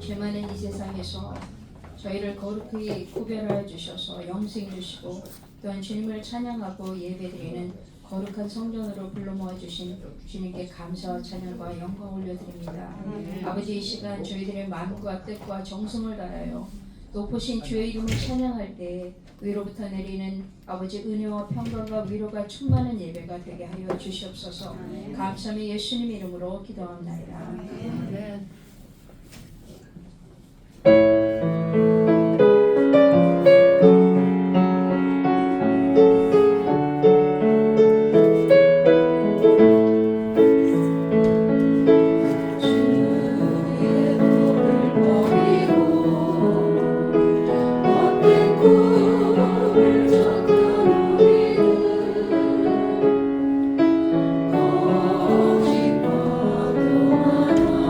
죄 많은 이 세상에서 저희를 거룩히 구별하여 주셔서 영생 주시고 또한 주님을 찬양하고 예배드리는 거룩한 성전으로 불러 모아주신 주님께 감사와 찬양과 영광 올려드립니다. 아버지, 이 시간 저희들의 마음과 뜻과 정성을 다하여 높으신 주의 이름을 찬양할 때 위로부터 내리는 아버지 은혜와 평강과 위로가 충만한 예배가 되게 하여 주시옵소서. 감사함이 예수님 이름으로 기도합나이다. 아멘. 거짓 바도 하나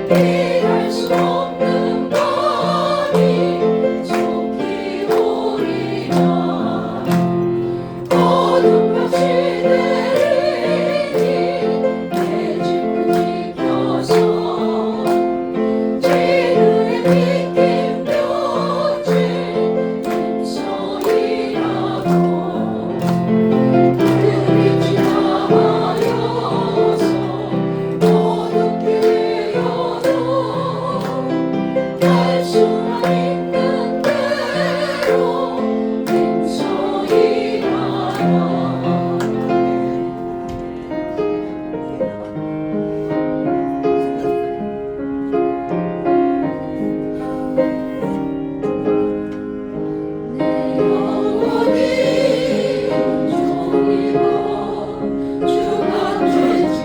피할 수 없는 거리 속히 오리라. 어둠 볕이 내리니 내 집을 지켜서 지느의 빗긴 볕을 힘써이라도 그리 지나가여서 어둡게 되어도 갈 수만 있는 대로 힘써이라라. 내 영혼이 종이고 주가 되지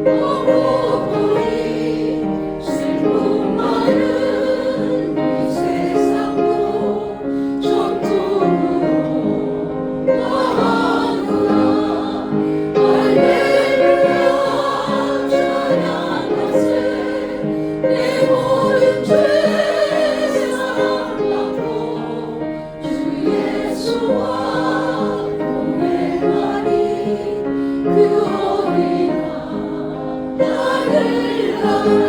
어부보리 슬픔 많은 이 세상도 전투로 와하노라. 할렐루야 찬양하세. 내 모든 죄 사함받고 주 예수와 동행하리. 그 어린아 나를 알아.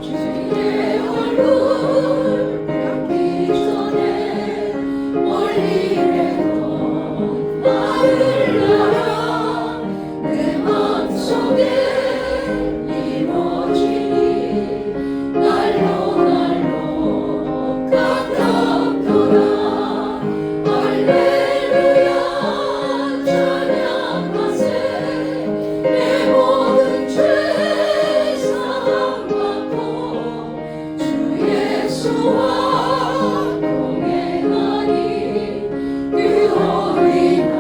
주의 얼굴 뵙기 전에 멀리래도 나를 알아. 내 맘속에 이루어지니 날로 가깝도다. 할렐루야 찬양하세. 내 모든 죄 사함받고 주 예수와 동행하니. 그 어린아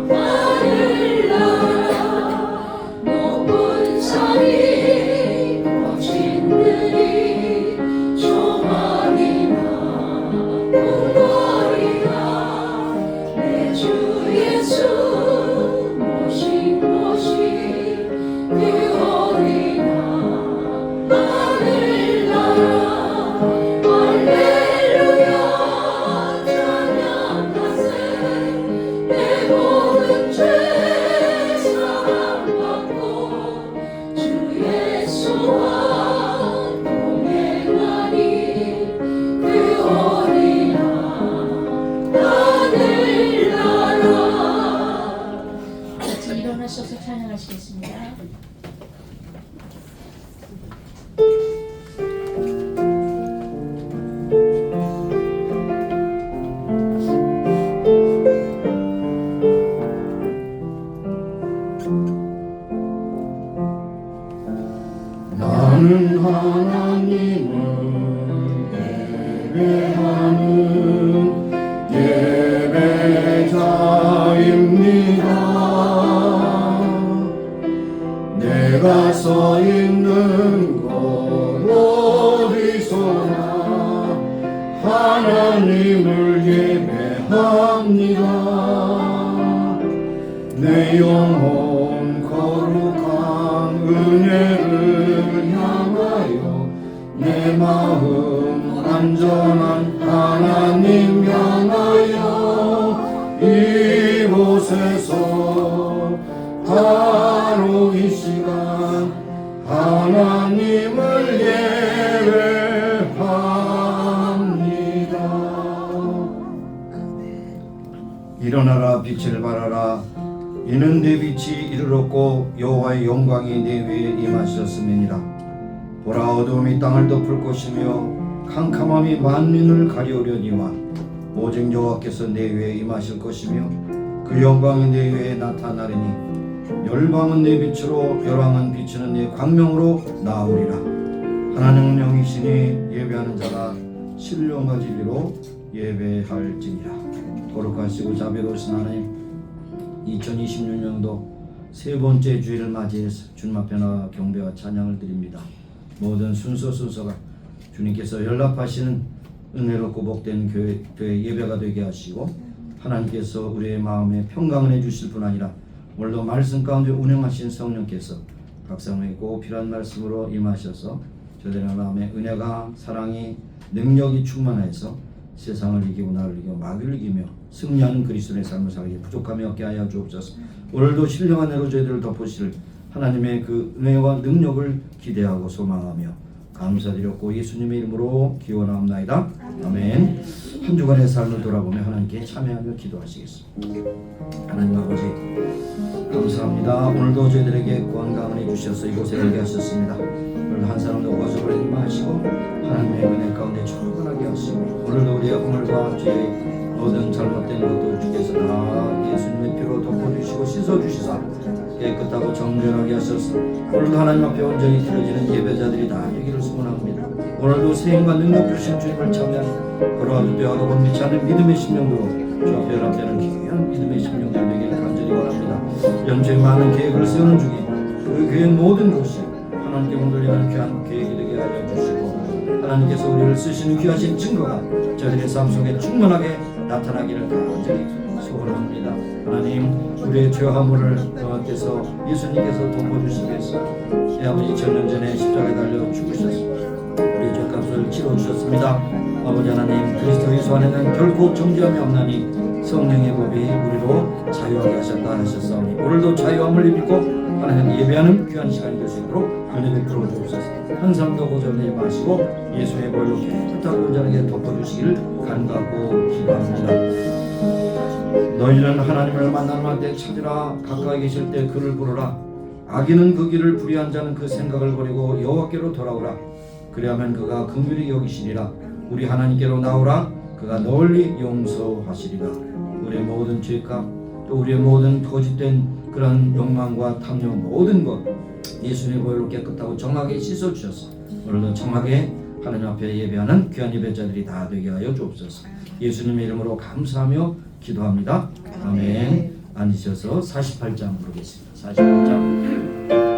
나를 알아. 높은 산이 거친 들이 조망이나 궁궐이나 내 주 예수 모신 곳이 그 어린아 나를 알아. 할렐루야 찬양하세. 내 모든 죄 사함받고 주 예수와 동행하니. 그 어린아 나를 알아. 같이 일어나셔서 찬양하시겠습니다. 나는 하나님을 예배하는 예배자입니다. 내가 서 있는 곳 어디서나 하나님을 예배합니다. 내 영혼 거룩한 은혜를 향하여 내 마음 안전한 하나님 향하여 이곳에서 바로 이 시간 하나님을 예배합니다. 일어나라 빛을 발하라. 이는 내 빛이 이르렀고 여호와의 영광이 내 위에 임하셨음이니라. 보라 어두움이 땅을 덮을 것이며 캄캄함이 만민을 가려려니와 오직 여호와께서 내 위에 임하실 것이며 그 영광이 내 위에 나타나리니 열방은 내 빛으로 열왕은 비치는 내 광명으로 나오리라. 하나님은 영이시니 예배하는 자가 신령과 진리로 예배할지니라. 거룩하시고 자비로우신 하나님, 2026년도 세 번째 주일을 맞이해서 주님 앞에 나와 경배와 찬양을 드립니다. 모든 순서가 주님께서 연락하시는 은혜롭고 복된 교회 예배가 되게 하시고, 하나님께서 우리의 마음에 평강을 해주실 뿐 아니라 오늘도 말씀 가운데 운행하신 성령께서 각성의 꼭 필요한 말씀으로 임하셔서 저들의 마음에 은혜가 사랑이 능력이 충만해서 세상을 이기고 나를 이기고 마귀를 이기며 승리하는 그리스도의 삶을 살기 부족함이 없게 하여 주옵소서. 오늘도 신령한 은혜로 저희들을 덮으실 하나님의 그 은혜와 능력을 기대하고 소망하며 감사드렸고 예수님의 이름으로 기원하옵나이다. 아멘. 한 주간의 삶을 돌아보며 하나님께 참여하며 기도하시겠습니다. 하나님 아버지 감사합니다. 오늘도 저희들에게 건강을 해주셔서 이곳에 오게 하셨습니다. 오늘 한 사람도 거저버리지 마시고 하나님의 은혜 가운데 충분하게 하시고 오늘도 우리의 허물과 죄 모든 잘못된 것도 주께서 다 예수님의 피로 덮어주시고 씻어주시사 깨끗하고 정결하게 하셔서 오늘도 하나님 앞에 온전히 드려지는 예배자들이 다 되기를 소원합니다. 오늘도 세임과 능력 주신 주님을 참여하는 걸어와도 되어도 번미치 않는 믿음의 심령으로 주 앞에 연합되는 귀한 믿음의 심령들 되기를 간절히 원합니다. 연주에 많은 계획을 세우는 중에 그 계획 모든 것이 하나님께 온돌리는 귀한 계획이 되게 하여 주시고 하나님께서 우리를 쓰시는 귀하신 증거가 저희들의 삶 속에 충만하게 나타나기를 간절히 소원합니다. 하나님 우리의 죄와 허물을 여호와께서 예수님께서 덮어주시기 위해서 이 아버지 천년 전에 십자가에 달려 죽으셔서 우리의 죄값을 치러주셨습니다. 아버지 하나님 그리스도 예수 안에는 결코 정죄함이 없나니 성령의 법이 우리로 자유하게 하셨다 하셨사오니 오늘도 자유함을 입고 하나님 예배하는 귀한 시간이 될 수 있도록 은혜 베풀어 주옵소서. 한 사람도 고전하지 마시고 예수의 보혈로 깨끗하고 온전하게 덮어주시기를 간구하고 기도합니다. 너희는 하나님을 만날 때 찾으라 가까이 계실 때 그를 부르라. 악인은 그 길을 불의한 자는 그 생각을 버리고 여호와께로 돌아오라. 그리하면 그가 긍휼히 여기시리라. 우리 하나님께로 나오라. 그가 널리 용서하시리라. 우리의 모든 죄값 또 우리의 모든 거짓된 그런 욕망과 탐욕 모든 것 예수님의 보혈로 깨끗하고 정하게 씻어주셔서 오늘도 정하게 하나님 앞에 예배하는 귀한 예배자들이 다 되게 하여 주옵소서. 예수님의 이름으로 감사하며 기도합니다. 아멘. 앉으셔서 48장 부르겠습니다. 48장.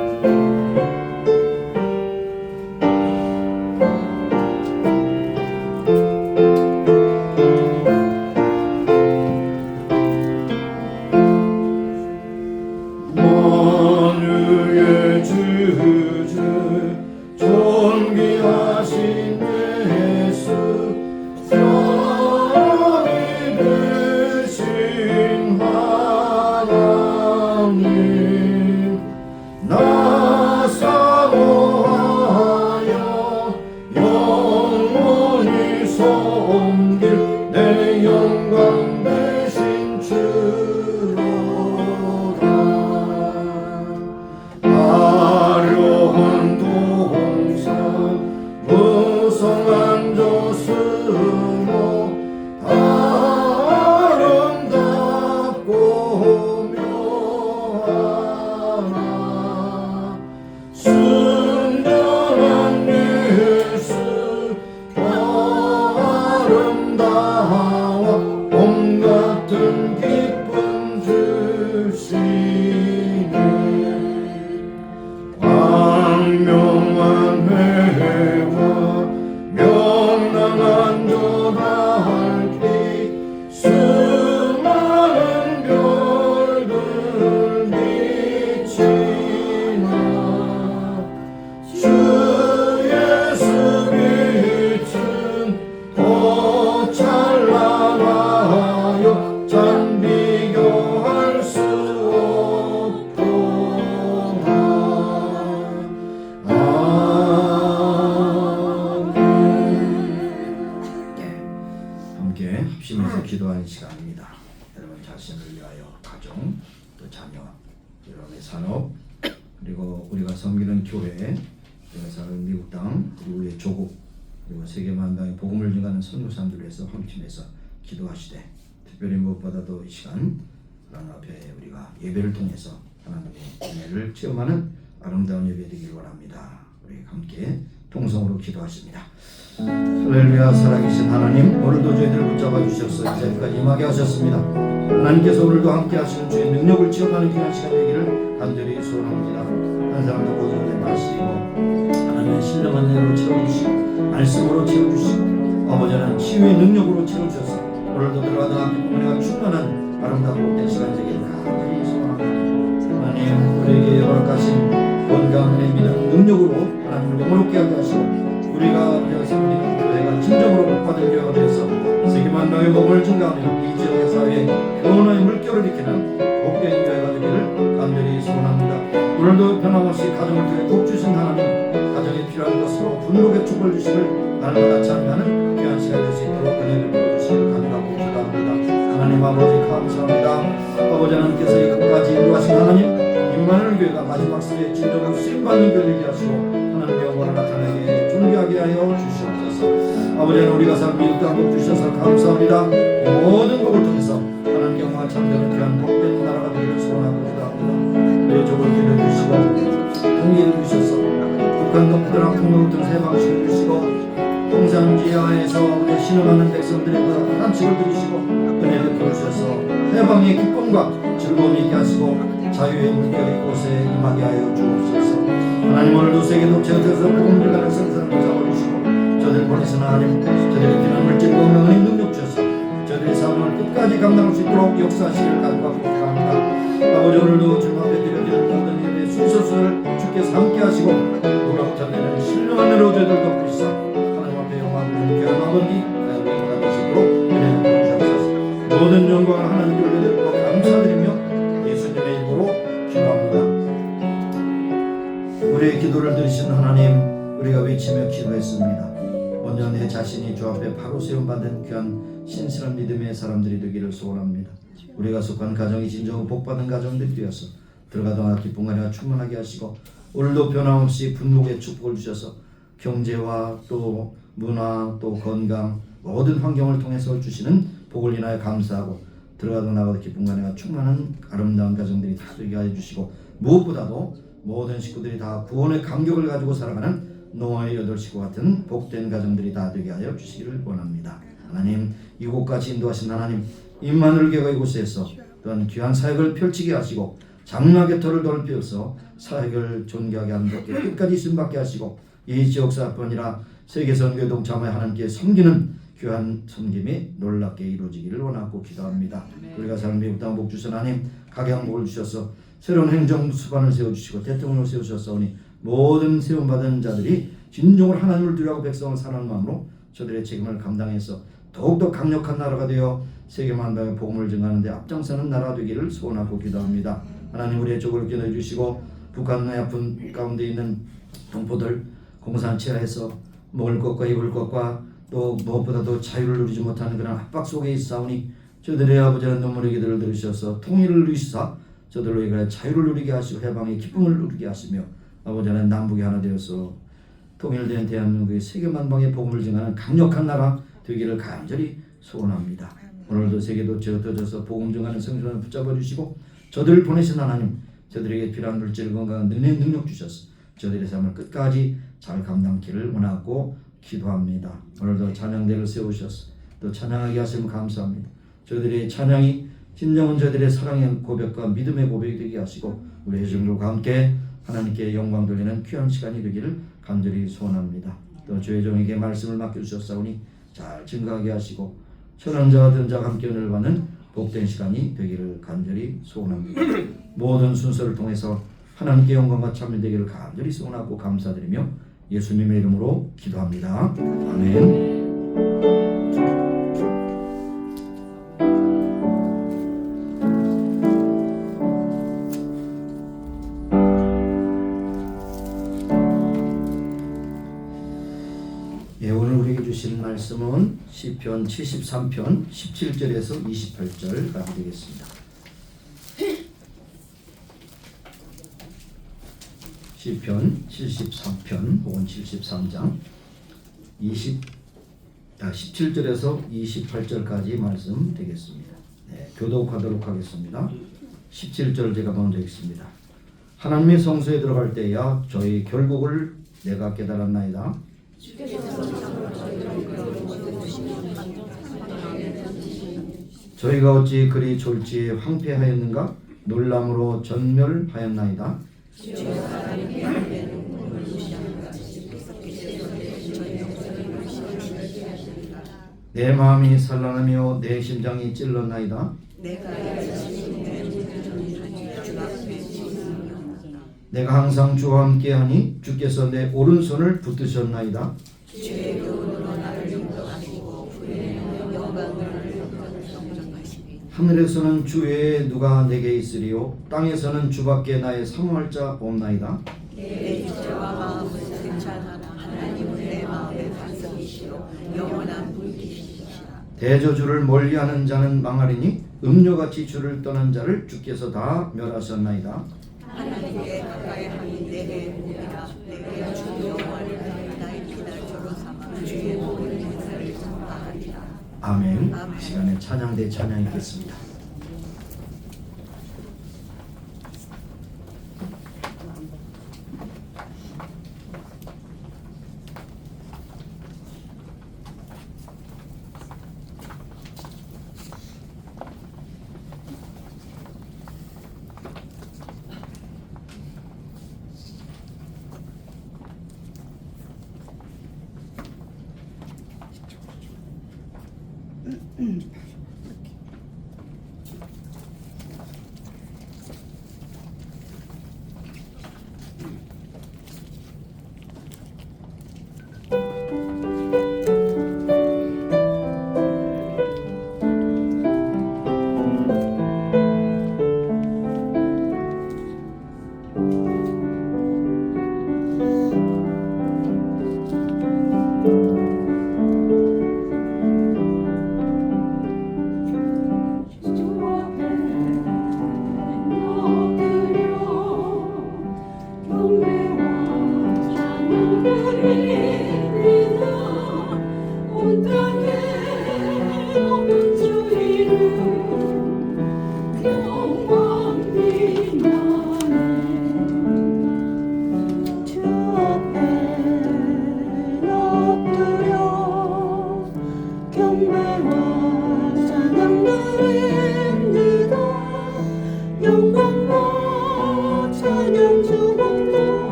기도하는 시간입니다. 여러분 자신을 위하여 가정, 또 자녀, 여러분의 산업, 그리고 우리가 섬기는 교회, 우리가 사는 미국 땅, 그리고 우리의 조국, 그리고 세계 만방에 복음을 전하는 선교사님들을 위해서 헌팀해서 기도하시되 특별히 무엇보다도 이 시간 하나님 앞에 우리가 예배를 통해서 하나님의 은혜를 체험하는 아름다운 예배 되기를 원합니다. 우리 함께 통성으로 기도하십니다. 할렐루야. 살아계신 하나님, 오늘도 저희들을 붙잡아 주셔서 이 자리까지 임하게 하셨습니다. 하나님께서 오늘도 함께 하시는 주의 능력을 체험하는 귀한 시간 되기를 간절히 소원합니다. 한 사람도 고전하지 마시고 하나님의 신령한 은혜로 채워주시고 말씀으로 채워주시고 아버지 하나님 치유의 능력으로 채워주셔서 오늘도 들어가다 은혜가 충만한 아름다운 복된 시간 되기를 간절히 소원합니다. 하나님, 우리에게 허락하신 건강 능력으로 하나님을 영원롭게 하게 하시고 우리가 섬기는 교회가 진정으로 복받은 교회가 되어서 세계만 나의 복음을 증가하며 이 지역의 사회에 변화의 물결을 일으키는 복된 교회가 되기를 간절히 소원합니다. 오늘도 변함없이 가정을 통해 복 주신 하나님, 가정에 필요한 것으로 분노의 축복을 주심을 날마다 찬양하는 귀한 시간 될 수 있도록 은혜를 부어주시기를 간절하고 기도합니다. 하나님 아버지 감사합니다. 아버지 하나님께서 이 끝까지 인도하신 하나님, 임마누엘 교회가 마지막 시대에 진정으로 쓰임받는 교회를 되게 하시고 하나님의 영광을 나타내게 존귀하게 하여 주시옵소서. 아버지 하나님, 우리가 산 미국 땅 주셔서 감사합니다. 이 모든 것을 통해서 하나님께 영광을 참되는 귀한 복된 나라가 되기를 소원하고 기도합니다. 족을 빌려주시고 통일을 주셔서 북한 동포들과 통로를 통해서 해방식을 주시고 동산지하에서 신음하는 백성들의 그 한식을 들으시고 은혜를 부어주셔서 해방의 기쁨과 즐거움이 있게 하시고 자유의 물결이 이곳에 임하게 하여 주옵소서. 하나님, 오늘도 세계도 제어져서 복음을 가는 성산을 잡아주시고 저들 보내신 하나님, 저들의 피난 물질과 운명의 능력 주셔서 저들의 삶을 끝까지 감당할 수 있도록 역사하시기를 간구하고 기도합니다. 아버지, 오늘도 주님 앞에 드려지는 모든 예배 순서수를 주께서 함께 하시고 우로부터 내는 신령한 은혜로 저희들 덮으시사 하나님 앞에 영광을 드리는 귀한 아버지 나를 받으시도록 은혜를 주옵소서. 모든 영광을 하나님께 올려드리고 감사드리며 예수님의 이름으로 기도합니다. 우리의 기도를 들으신 하나님, 우리가 외치며 기도했습니다. 먼저 내 자신이 주 앞에 바로 세움받은 귀한 신실한 믿음의 사람들이 되기를 소원합니다. 우리가 속한 가정이 진정 복받은 가정들이 되어서 들어가다가 기쁨과 은혜가 충만하게 하시고 오늘도 변함없이 분복의 축복을 주셔서 경제와 또 문화 또 건강 모든 환경을 통해서 주시는 복을 인하여 감사하고 들어가도 나가도 기쁨과 은혜가 충만한 아름다운 가정들이 다 되게 하여 주시고 무엇보다도 모든 식구들이 다 구원의 감격을 가지고 살아가는 노아의 8식구 같은 복된 가정들이 다 되게 하여 주시기를 원합니다. 하나님, 이곳까지 인도하신 하나님, 임마누엘 교회가 이곳에서 또한 귀한 사역을 펼치게 하시고 장막의 터를 넓혀서 사역을 존귀하게 하는 것께 끝까지 쓰임받게 하시고 이 지역사뿐 아니라 세계선교에 동참하여 하나님께 섬기는 귀한 섬김이 놀랍게 이루어지기를 원하고 기도합니다. 우리가 사는 미국 땅 복 주신 하나님, 각양복을 주셔서 새로운 행정 수반을 세워주시고 대통령을 세우셨사오니 모든 세움받은 자들이 진정으로 하나님을 두려워하고 백성을 사랑하는 마음으로 저들의 책임을 감당해서 더욱더 강력한 나라가 되어 세계 만방에 복음을 증가하는 데 앞장서는 나라가 되기를 소원하고 기도합니다. 하나님, 우리의 족을 견뎌주시고 북한의 아픈 가운데 있는 동포들 공산체하에서 먹을 것과 입을 것과 또 무엇보다도 자유를 누리지 못하는 그런 압박 속에 있사오니 저들의 아버지는 눈물의 기도를 들으셔서 통일을 누리시사 저들로 인하여 자유를 누리게 하시고 해방의 기쁨을 누리게 하시며 아버지는 남북이 하나 되어서 통일된 대한민국의 세계만방의 복음을 증하는 강력한 나라 되기를 간절히 소원합니다. 오늘도 세계도 지어져서 복음 증하는 성전을 붙잡아 주시고 저들을 보내신 하나님, 저들에게 필요한 물질 건강한 은혜의 능력 주셔서 저들의 삶을 끝까지 잘 감당키를 원하고 기도합니다. 오늘도 찬양대를 세우셔서 또 찬양하게 하시면 감사합니다. 저들의 찬양이 진정한 저들의 사랑의 고백과 믿음의 고백이 되게 하시고 우리 회중들과 함께 하나님께 영광 돌리는 귀한 시간이 되기를 간절히 소원합니다. 또 주의 종에게 말씀을 맡겨주셨사오니 잘 증거하게 하시고 선한 자와 든 자가 함께 은혜를 받는 복된 시간이 되기를 간절히 소원합니다. 모든 순서를 통해서 하나님께 영광과 찬미 되기를 간절히 소원하고 감사드리며 예수님의 이름으로 기도합니다. 아멘. 오늘 우리에게 주신 말씀은 시편 73편 17절에서 28절까지 되겠습니다. 시편 73편 혹은 73장 17절에서 28절까지 말씀 되겠습니다. 네, 교독하도록 하겠습니다. 17절 제가 먼저 읽습니다. 하나님의 성소에 들어갈 때야 저희 결국을 내가 깨달았나이다. 저희가 어찌 그리 졸지에 황폐하였는가? 놀람으로 전멸하였나이다. 내 마음이 산란하며 내 심장이 찔렀나이다. 내가 항상 주와 함께하니 주께서 내 오른손을 붙드셨나이다. 주의 교훈으로 나를 인도하시고 후에는 영광을 영접하시니 하늘에서는 주 외에 누가 내게 있으리요 땅에서는 주밖에 나의 사모할 자 없나이다. 내 주제와 마음을 괜찮하나 하나님은 내 마음의 반석이시요 영원한 불빛이시라. 대저주를 멀리하는 자는 망하리니 음료같이 주를 떠난 자를 주께서 다 멸하셨나이다. 하나님께 가까이 하니 내게 복이라. 내가 주 여호와를 나의 피난처로 삼아 주의 모든 행사를 전파하리라. 아멘. 아멘. 시간에 찬양대 찬양 있겠습니다.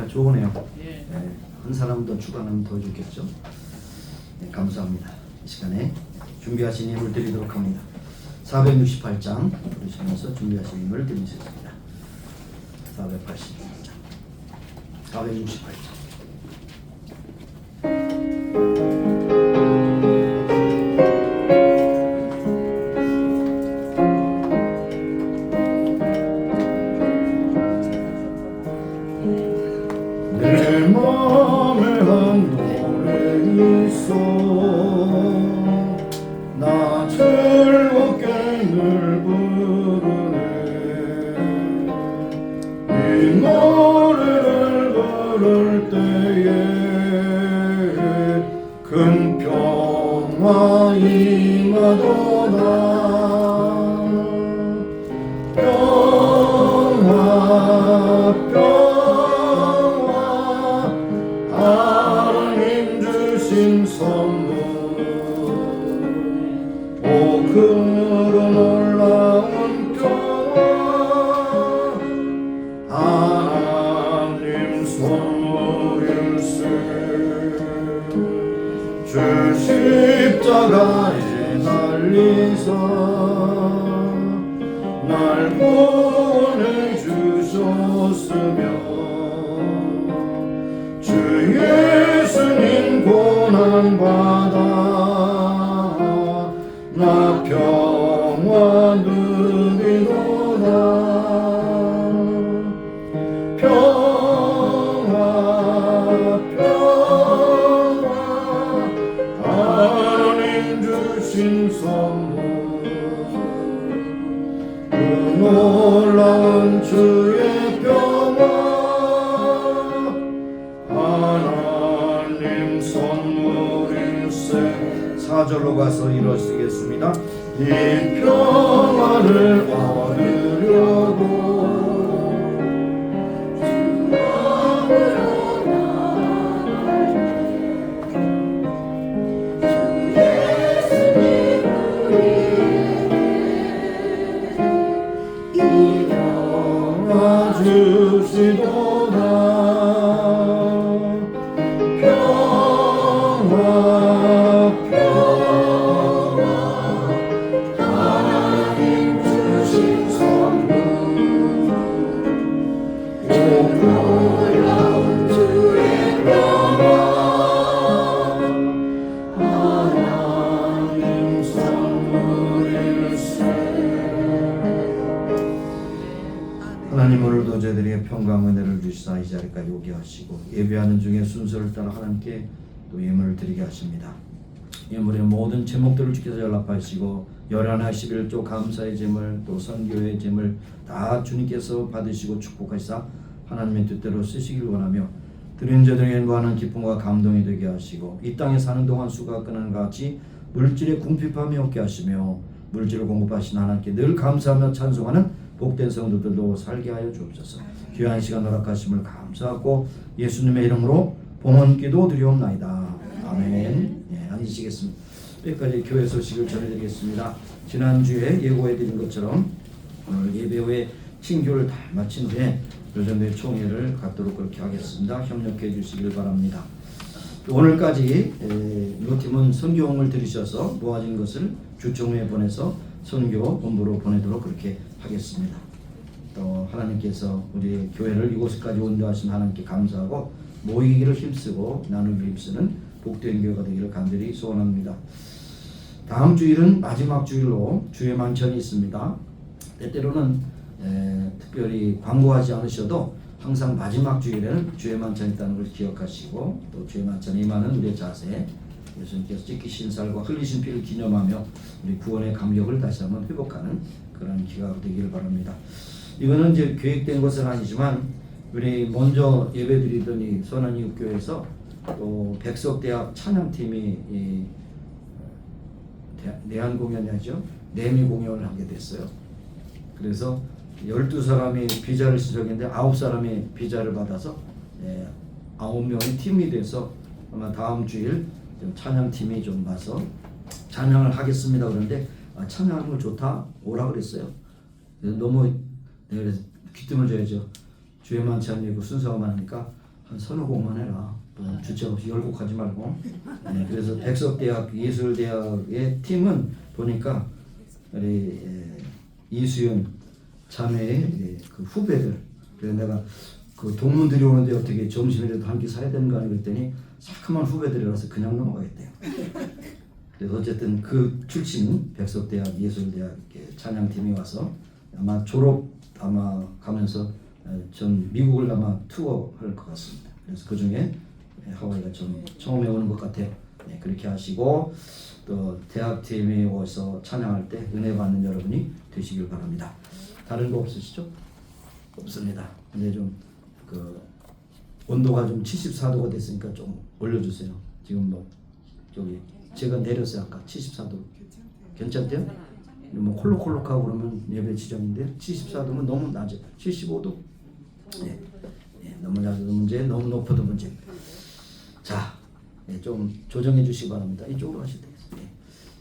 좋으네요. 네, 한 사람 더 추가하면 더 좋겠죠. 네, 감사합니다. 이 시간에 준비하신 힘을 드리도록 합니다. 468장 부르시면서 준비하신 힘을 드리겠습니다. 468장. 내 맘에 한 노래 있어 나 즐겁게 늘 부르네 이 노래를 부를 때에 큰 평화 임하도다 하나님 주신 선물 큰 놀라운 평화 하나님 선물일세 주 십자가에 달리사 날 구원해 주셨으며 주 예수님 고난받아 나 평화 누리도다 평화 하나님 주신 선물 그 놀라운 주의 평화 하나님 선물일세 4절로 가서 이루시겠습니다. 이 평화를 얻으려고 주 앞으로 나아가네 주 예수님 우리에게 이 평화 주시도다 하나님 오늘도 저희들에게 평강과 은혜를 주시사 이 자리까지 오게 하시고 예배하는 중에 순서를 따라 하나님께 또 예물을 드리게 하십니다. 예물의 모든 제목들을 주께서 연락하시고 열하나 11조 감사의 제물 또 선교의 제물 다 주님께서 받으시고 축복하시사 하나님의 뜻대로 쓰시길 원하며 드린 저들에게 무한한 기쁨과 감동이 되게 하시고 이 땅에 사는 동안 수가 끊는 같이 물질의 궁핍함이 없게 하시며 물질을 공급하신 하나님께 늘 감사하며 찬송하는 복된 성도들도 살게 하여 주옵소서. 귀한 시간 허락하심을 감사하고 예수님의 이름으로 봉헌기도 드리옵나이다. 아멘. 예, 앉으시겠습니다. 여기까지 교회 소식을 전해드리겠습니다. 지난주에 예고해드린 것처럼 오늘 예배 후에 친교를 다 마친 뒤에 요정도의 총회를 갖도록 그렇게 하겠습니다. 협력해 주시길 바랍니다. 오늘까지 노팀은 선교홍을 들으셔서 모아진 것을 주총회에 보내서 선교 본부로 보내도록 그렇게 하겠습니다. 또 하나님께서 우리 교회를 이곳까지 온도하신 하나님께 감사하고 모이기를 힘쓰고 나누기를 힘쓰는 복된 교회가 되기를 간절히 소원합니다. 다음 주일은 마지막 주일로 주의 만찬이 있습니다. 때때로는 특별히 광고하지 않으셔도 항상 마지막 주일에는 주의 만찬이 있다는 걸 기억하시고 또 주의 만찬에 임하는 우리의 자세 예수님께서 지키신 살과 흘리신 피를 기념하며 우리 구원의 감격을 다시 한번 회복하는 그런 기회가 되기를 바랍니다. 이거는 이제 계획된 것은 아니지만 우리 먼저 예배드리더니 선한이육교에서 또 백석대학 찬양팀이 내한 공연이 아니죠. 내미 공연을 하게 됐어요. 그래서 12사람이 비자를 신청했는데 9사람이 비자를 받아서 9명의 팀이 돼서 아마 다음 주일 좀 찬양팀이 좀 와서 찬양을 하겠습니다. 그런데 찬양하는 거 좋다 오라 그랬어요. 너무 그래서 귀뜸을 줘야죠. 주의 만찬이고 순서가 많으니까 한 서너 곡만 해라. 주체 없이 10곡 하지 말고. 네, 그래서 백석대학 예술대학의 팀은 보니까 우리 이수연 자매의 그 후배들. 그래서 내가 그 동문들이 오는데 어떻게 점심이라도 한 끼 사야 되는 거 아니 그랬더니 새까만 후배들이라서 그냥 넘어가겠대요. 그래서 어쨌든 그 출신 백석대학 예술대학 찬양팀이 와서 아마 졸업 아마 가면서 전 미국을 아마 투어할 것 같습니다. 그래서 그 중에 하와이가 좀 처음에 오는 것 같아요. 네, 그렇게 하시고 또 대학팀이 와서 찬양할 때 은혜 받는 여러분이 되시길 바랍니다. 다른 거 없으시죠? 없습니다. 이제 좀 그 온도가 좀 74도가 됐으니까 좀 올려주세요. 지금 뭐 저기 제가 내렸어요. 아까 74도 괜찮대요? 뭐 콜록콜록하고 그러면 예배 지정인데 74도면 너무 낮아요. 75도 네. 네, 너무 낮아도 문제, 너무 높아도 문제. 자, 네, 좀 조정해 주시기 바랍니다. 이쪽으로 하시면 되겠습니다. 네.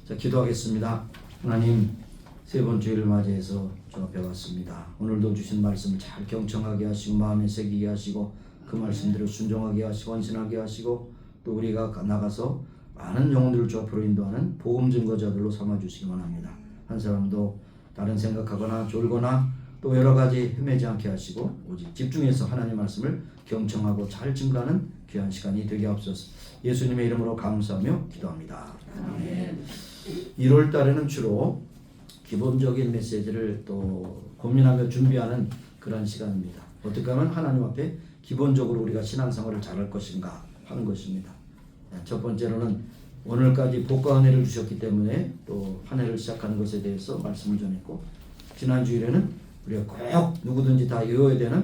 자, 기도하겠습니다. 하나님, 세 번 주일을 맞이해서 주 앞에 왔습니다. 오늘도 주신 말씀을 잘 경청하게 하시고 마음에 새기게 하시고 그 말씀대로 순종하게 하시고 헌신하게 하시고 또 우리가 나가서 많은 영혼들을 주 앞으로 인도하는 복음 증거자들로 삼아주시기 원합니다. 한 사람도 다른 생각하거나 졸거나 또 여러 가지 헤매지 않게 하시고 오직 집중해서 하나님 말씀을 경청하고 잘 증거하는 귀한 시간이 되게 하옵소서. 예수님의 이름으로 감사하며 기도합니다. 아멘. 1월 달에는 주로 기본적인 메시지를 또 고민하며 준비하는 그런 시간입니다. 어떻게 하면 하나님 앞에 기본적으로 우리가 신앙생활을 잘할 것인가 하는 것입니다. 첫 번째로는 오늘까지 복과 은혜를 주셨기 때문에 또 한 해를 시작하는 것에 대해서 말씀을 전했고 지난 주일에는 우리가 꼭 누구든지 다 외워야 되는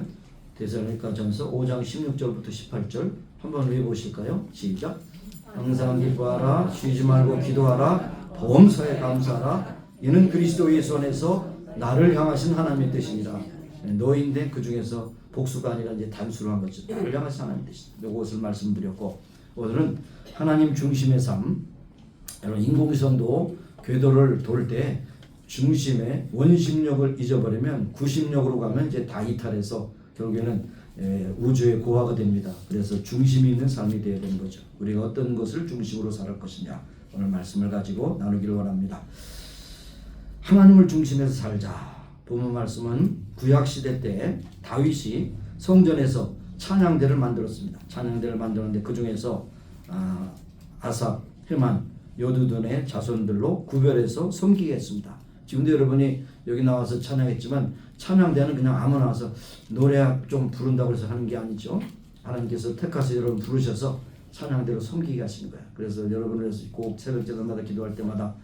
데살로니가전서 5장 16절부터 18절 한번 외워보실까요? 시작. 항상 기뻐하라, 쉬지 말고 기도하라, 범사에 감사하라. 이는 그리스도 예수 안에서 나를 향하신 하나님의 뜻입니다. 너인데 그 중에서 복수가 아니라 이제 단수로 한 거죠. 나를 향하신 하나님의 뜻입니다. 이것을 말씀드렸고 오늘은 하나님 중심의 삶. 여러분 인공위성도 궤도를 돌 때 중심에 원심력을 잊어버리면 구심력으로 가면 이제 다 이탈해서 결국에는 우주의 고화가 됩니다. 그래서 중심이 있는 삶이 되어야 되는 거죠. 우리가 어떤 것을 중심으로 살 것이냐 오늘 말씀을 가지고 나누기를 원합니다. 하나님을 중심에서 살자. 본문 말씀은 구약시대 때 다윗이 성전에서 찬양대를 만들었습니다. 찬양대를 만들었는데 그 중에서 아삽, 헤만, 여두둔의 자손들로 구별해서 섬기게 했습니다. 지금도 여러분이 여기 나와서 찬양했지만 찬양대는 그냥 아무나 와서 노래 좀 부른다고 해서 하는 게 아니죠. 하나님께서 택하셔서 여러분 부르셔서 찬양대로 섬기게 하시는 거예요. 그래서 여러분을 꼭 새벽제단마다 기도할 때마다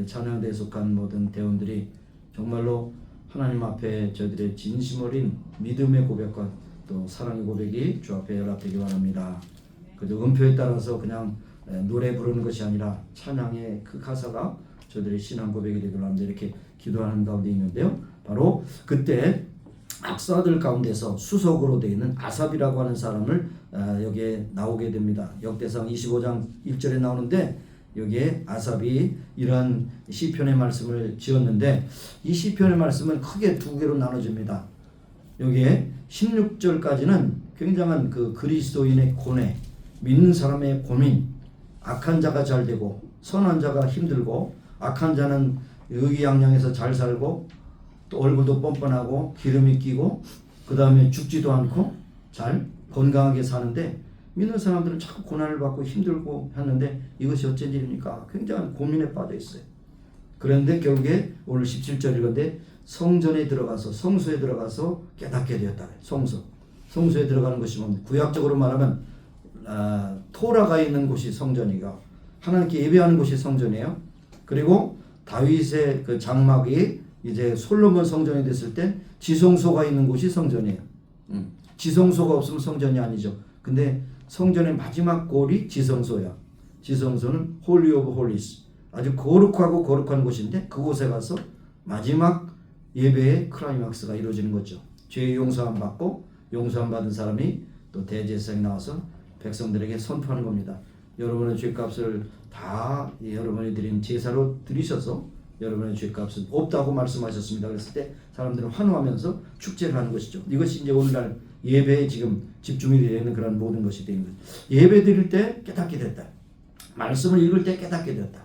찬양대에 속한 모든 대원들이 정말로 하나님 앞에 저희들의 진심 어린 믿음의 고백과 또 사랑의 고백이 주 앞에 연락되기 바랍니다. 그래도 음표에 따라서 그냥 노래 부르는 것이 아니라 찬양의 그 가사가 저희들의 신앙 고백이 되기를 합니다. 이렇게 기도하는 가운데 있는데요. 바로 그때 악사들 가운데서 수석으로 되어 있는 아삽이라고 하는 사람을 여기에 나오게 됩니다. 역대상 25장 1절에 나오는데 여기에 아삽이 이러한 시편의 말씀을 지었는데 이 시편의 말씀은 크게 두 개로 나눠집니다. 여기에 16절까지는 굉장한 그 그리스도인의 고뇌, 믿는 사람의 고민, 악한 자가 잘 되고 선한 자가 힘들고 악한 자는 의기양양해서 잘 살고 또 얼굴도 뻔뻔하고 기름이 끼고 그 다음에 죽지도 않고 잘 건강하게 사는데 믿는 사람들은 자꾸 고난을 받고 힘들고 하는데 이것이 어쩐 일입니까? 굉장한 고민에 빠져 있어요. 그런데 결국에 오늘 17절 읽은데 성전에 들어가서 성소에 들어가서 깨닫게 되었다. 성소에 들어가는 것이 뭡니까? 구약적으로 말하면 토라가 있는 곳이 성전이고 하나님께 예배하는 곳이 성전이에요. 그리고 다윗의 그 장막이 이제 솔로몬 성전이 됐을 때 지성소가 있는 곳이 성전이에요. 지성소가 없으면 성전이 아니죠. 근데 성전의 마지막 골이 지성소야. 지성소는 홀리 오브 홀리스. 아주 거룩하고 거룩한 곳인데 그곳에 가서 마지막 예배의 클라이막스가 이루어지는 거죠. 죄 용서함 받고 용서함 받은 사람이 또 대제사장이 나와서 백성들에게 선포하는 겁니다. 여러분의 죄값을 다 여러분이 드린 제사로 드리셔서 여러분의 죄값은 없다고 말씀하셨습니다. 그랬을 때 사람들은 환호하면서 축제를 하는 것이죠. 이것이 이제 오늘날 예배에 지금 집중이 되는 그런 모든 것이 되는 거예요. 예배 드릴 때 깨닫게 됐다. 말씀을 읽을 때 깨닫게 됐다.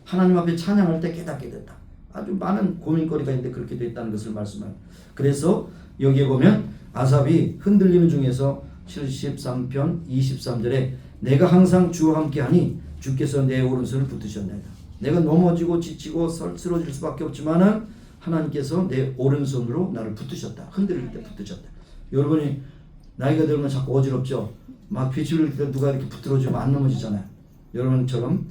하나님 앞에 찬양할 때 깨닫게 됐다. 아주 많은 고민거리가 있는데 그렇게 됐다는 것을 말씀합니다. 그래서 여기에 보면 아삽이 흔들리는 중에서 73편 23절에 내가 항상 주와 함께하니 주께서 내 오른손을 붙드셨나이다. 내가 넘어지고 지치고 쓰러질 수밖에 없지만은 하나님께서 내 오른손으로 나를 붙드셨다. 흔들릴 때 붙드셨다. 여러분이 나이가 들면 자꾸 어지럽죠. 막 빛을 흘릴 때 누가 이렇게 붙들어주면 안 넘어지잖아요. 여러분처럼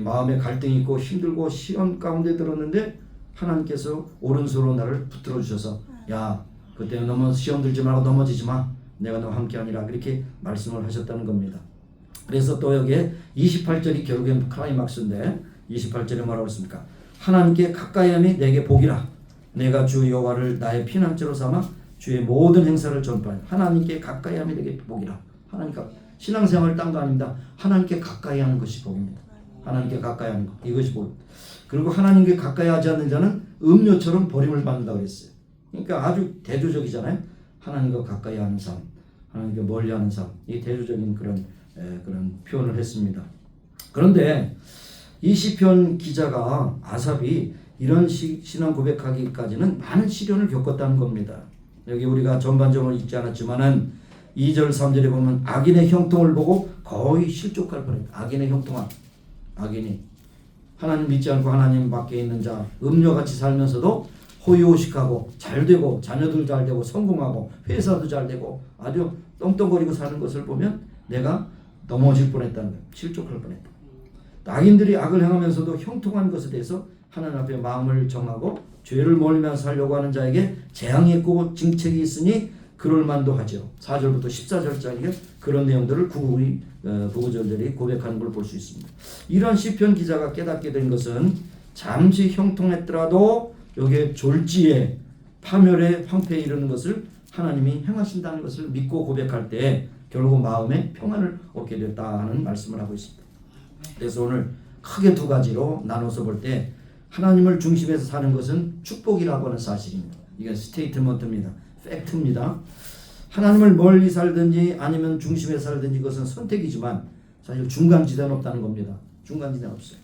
마음에 갈등이 있고 힘들고 시험 가운데 들었는데 하나님께서 오른손으로 나를 붙들어 주셔서 야 그때 너무 시험 들지 말고 넘어지지 마. 내가 너와 함께하니라. 그렇게 말씀을 하셨다는 겁니다. 그래서 또 여기에 28절이 결국엔 클라이막스인데 28절에 뭐라고 했습니까? 하나님께 가까이함이 내게 복이라. 내가 주 여호와를 나의 피난처로 삼아 주의 모든 행사를 전파하니 하나님께 가까이함이 내게 복이라. 하나님과 신앙생활을 딴 거 아닙니다. 하나님께 가까이하는 것이 복입니다. 하나님께 가까이하는 것 이것이 복. 그리고 하나님께 가까이하지 않는 자는 음료처럼 버림을 받는다고 그랬어요. 그러니까 아주 대조적이잖아요. 하나님과 가까이하는 삶, 하나님과 멀리하는 삶, 이 대조적인 그런 표현을 했습니다. 그런데 이 시편 기자가 아삽이 이런 신앙 고백하기까지는 많은 시련을 겪었다는 겁니다. 여기 우리가 전반적으로 읽지 않았지만은 2절 3절에 보면 악인의 형통을 보고 거의 실족할 뻔했다. 악인의 형통함. 악인이 하나님 믿지 않고 하나님 밖에 있는 자 음녀같이 살면서도 호의호식하고 잘되고 자녀들 잘되고 성공하고 회사도 잘되고 아주 떵떵거리고 사는 것을 보면 내가 넘어질 뻔했다는 거예요. 실족할 뻔했다. 악인들이 악을 행하면서도 형통한 것에 대해서 하나님 앞에 마음을 정하고 죄를 멀리면서 살려고 하는 자에게 재앙이 있고 징책이 있으니 그럴 만도 하죠. 4절부터 14절짜리 그런 내용들을 구구절절히 고백하는 걸 볼 수 있습니다. 이러한 시편 기자가 깨닫게 된 것은 잠시 형통했더라도 여기에 졸지에 파멸에 황폐에 이르는 것을 하나님이 행하신다는 것을 믿고 고백할 때 결국 마음에 평안을 얻게 됐다는 말씀을 하고 있습니다. 그래서 오늘 크게 두 가지로 나눠서 볼 때 하나님을 중심에서 사는 것은 축복이라고 하는 사실입니다. 이게 스테이트먼트입니다. 팩트입니다. 하나님을 멀리 살든지 아니면 중심에 살든지 그것은 선택이지만 사실 중간지대는 없다는 겁니다. 중간지대는 없어요.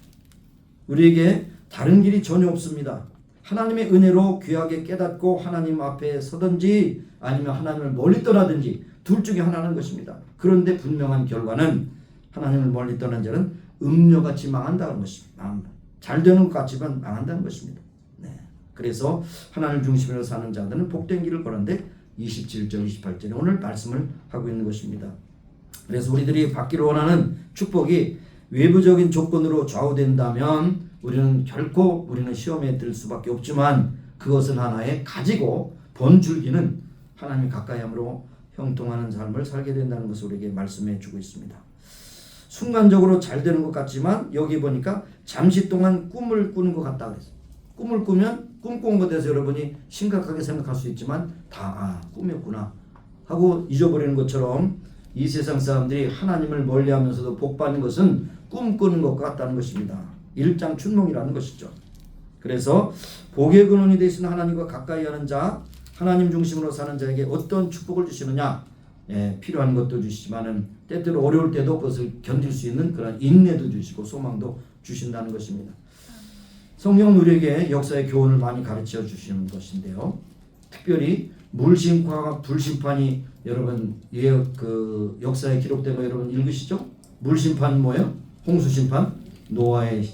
우리에게 다른 길이 전혀 없습니다. 하나님의 은혜로 귀하게 깨닫고 하나님 앞에 서든지 아니면 하나님을 멀리 떠나든지 둘 중에 하나는 것입니다. 그런데 분명한 결과는 하나님을 멀리 떠난 자는 음료같이 망한다는 것입니다. 잘 되는 것 같지만 망한다는 것입니다. 네. 그래서 하나님 중심으로 사는 자들은 복된 길을 걸었는데 27절 28절에 오늘 말씀을 하고 있는 것입니다. 그래서 우리들이 받기를 원하는 축복이 외부적인 조건으로 좌우된다면 우리는 결코 시험에 들 수밖에 없지만 그것은 하나의 가지고 번줄기는 하나님이 가까이함으로 형통하는 삶을 살게 된다는 것을 우리에게 말씀해 주고 있습니다. 순간적으로 잘 되는 것 같지만 여기 보니까 잠시 동안 꿈을 꾸는 것 같다 그랬어요. 꿈을 꾸면 꿈꾼 것에 대해서 여러분이 심각하게 생각할 수 있지만 다 꿈이었구나 하고 잊어버리는 것처럼 이 세상 사람들이 하나님을 멀리하면서도 복받는 것은 꿈꾸는 것 같다는 것입니다. 일장춘몽이라는 것이죠. 그래서 복의 근원이 되시는 하나님과 가까이 하는 자, 하나님 중심으로 사는 자에게 어떤 축복을 주시느냐? 필요한 것도 주시지만은 때때로 어려울 때도 그것을 견딜 수 있는 그런 인내도 주시고 소망도 주신다는 것입니다. 성경은 우리에게 역사의 교훈을 많이 가르쳐 주시는 것인데요. 특별히 물심판과 불심판이 여러분 그 역사에 기록된 거 여러분 읽으시죠? 물심판 뭐예요? 홍수심판, 노아의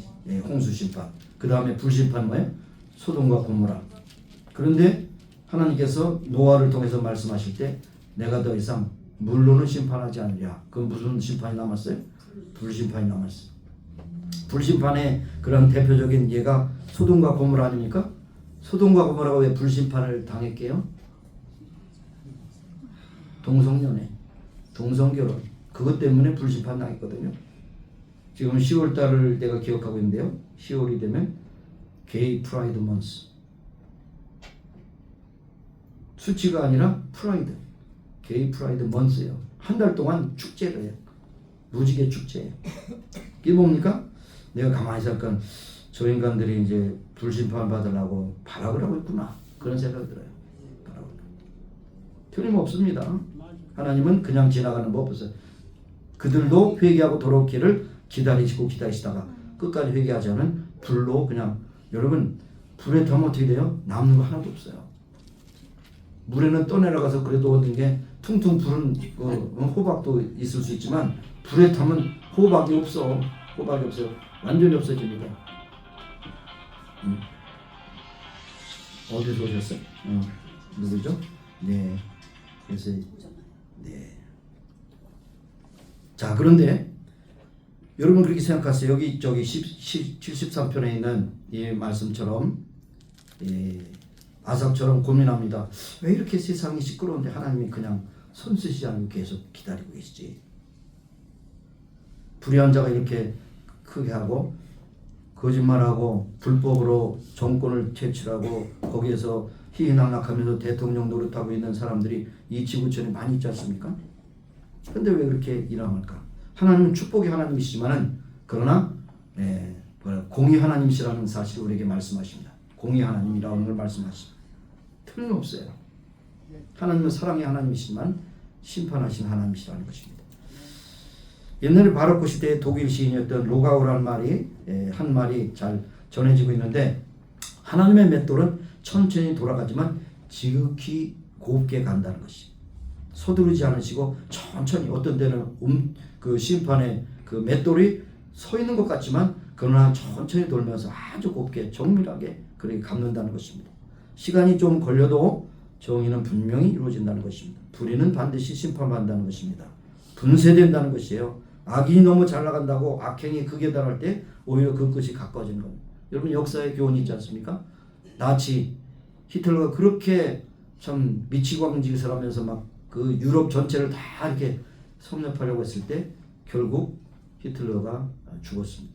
홍수심판. 그 다음에 불심판 뭐예요? 소돔과 고모라. 그런데 하나님께서 노아를 통해서 말씀하실 때 내가 더 이상 물로는 심판하지 않으랴. 그건 무슨 심판이 남았어요? 불심판이 남았어요. 불심판의 그런 대표적인 예가 소돔과 고모라 아닙니까? 소돔과 고모라가 왜 불심판을 당했게요? 동성연애, 동성결혼 그것 때문에 불심판 당했거든요. 지금 10월 달을 내가 기억하고 있는데요. 10월이 되면 게이 프라이드 먼스. 수치가 아니라 프라이드. 게이 프라이드 먼스예요. 한 달 동안 축제를 해요. 무지개 축제예요. 이게 뭡니까? 내가 가만히 생각하면 저 인간들이 이제 불심판 받으려고 발악을 하고 있구나. 그런 생각이 들어요. 발악을. 틀림없습니다. 하나님은 그냥 지나가는 법 없어요. 그들도 회개하고 돌아오기를 기다리시다가 끝까지 회개하지 않은 불로 그냥 여러분 불에 타면 어떻게 돼요? 남는 거 하나도 없어요. 물에는 떠내려가서 그래도 얻는 게 퉁퉁 부른 호박도 있을 수 있지만 불에 타면 호박이 없어. 호박이 없어요. 완전히 없어집니다. 어디서 오셨어요? 누구죠? 네. 그래서 네. 자, 그런데 여러분 그렇게 생각하세요. 여기 저기 73편에 있는 이 말씀처럼 아삽처럼 고민합니다. 왜 이렇게 세상이 시끄러운데 하나님이 그냥 손 쓰시지 않고 계속 기다리고 계시지? 불의한 자가 이렇게 크게 하고 거짓말하고 불법으로 정권을 채취하고 거기에서 희희낙낙하면서 대통령 노릇하고 있는 사람들이 이 지구촌에 많이 있지 않습니까? 그런데 왜 그렇게 일어날까? 하나님은 축복의 하나님이시지만은 그러나 공의 하나님이시라는 사실을 우리에게 말씀하십니다. 공의 하나님이라는 걸 말씀하십니다. 틀림없어요. 하나님은 사랑의 하나님이시지만 심판하신 하나님이시라는 것입니다. 옛날에 바로크 시대의 독일 시인이었던 로가우라는 말이 한 말이 잘 전해지고 있는데 하나님의 맷돌은 천천히 돌아가지만 지극히 곱게 간다는 것이 서두르지 않으시고 천천히 어떤 때는 그 심판의 그 맷돌이 서 있는 것 같지만 그러나 천천히 돌면서 아주 곱게 정밀하게 그렇게 감는다는 것입니다. 시간이 좀 걸려도 정의는 분명히 이루어진다는 것입니다. 불의는 반드시 심판받는다는 것입니다. 분쇄된다는 것이에요. 악인이 너무 잘 나간다고 악행이 극에 달할 때 오히려 그 끝이 가까워지는 겁니다. 여러분 역사의 교훈이 있지 않습니까? 나치 히틀러가 그렇게 참 미치광짓을 하면서 막 그 유럽 전체를 다 이렇게 섭렵하려고 했을 때 결국 히틀러가 죽었습니다.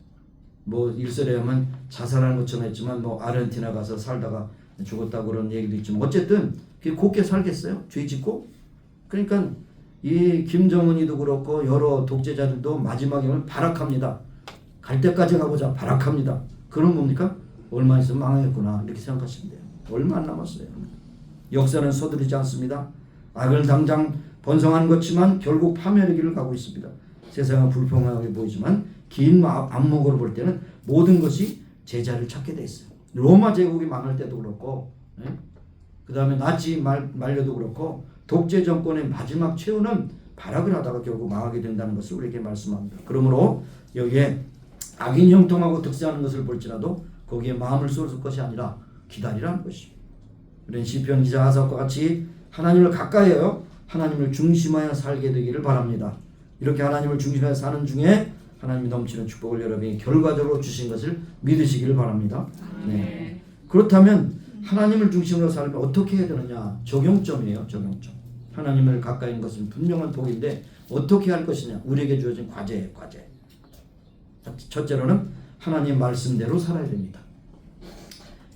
뭐 일설에 하면 자살하는 것처럼 했지만 뭐 아르헨티나 가서 살다가 죽었다고 그런 얘기도 있지만 어쨌든 곱게 살겠어요? 죄 짓고? 그러니까 이 김정은이도 그렇고 여러 독재자들도 마지막에 오면 발악합니다. 갈 때까지 가보자 발악합니다. 그럼 뭡니까? 얼마 있으면 망하겠구나 이렇게 생각하시면 돼요. 얼마 안 남았어요. 역사는 서두르지 않습니다. 악을 당장 번성한 것지만 결국 파멸의 길을 가고 있습니다. 세상은 불평하게 보이지만 긴 안목으로 볼 때는 모든 것이 제자리를 찾게 돼 있어요. 로마 제국이 망할 때도 그렇고 그 다음에 나치 말려도 그렇고 독재 정권의 마지막 최후는 발악을 하다가 결국 망하게 된다는 것을 우리에게 말씀합니다. 그러므로 여기에 악인 형통하고 득세하는 것을 볼지라도 거기에 마음을 쏟을 것이 아니라 기다리라는 것입니다. 그런 시편 기자 아삽과 같이 하나님을 가까이 해요. 하나님을 중심하여 살게 되기를 바랍니다. 이렇게 하나님을 중심하여 사는 중에 하나님이 넘치는 축복을 여러분이 결과적으로 주신 것을 믿으시기를 바랍니다. 네. 그렇다면 하나님을 중심으로 살면 어떻게 해야 되느냐? 적용점이에요. 적용점. 하나님을 가까이 있는 것은 분명한 복인데 어떻게 할 것이냐? 우리에게 주어진 과제예요. 과제. 첫째로는 하나님 말씀대로 살아야 됩니다.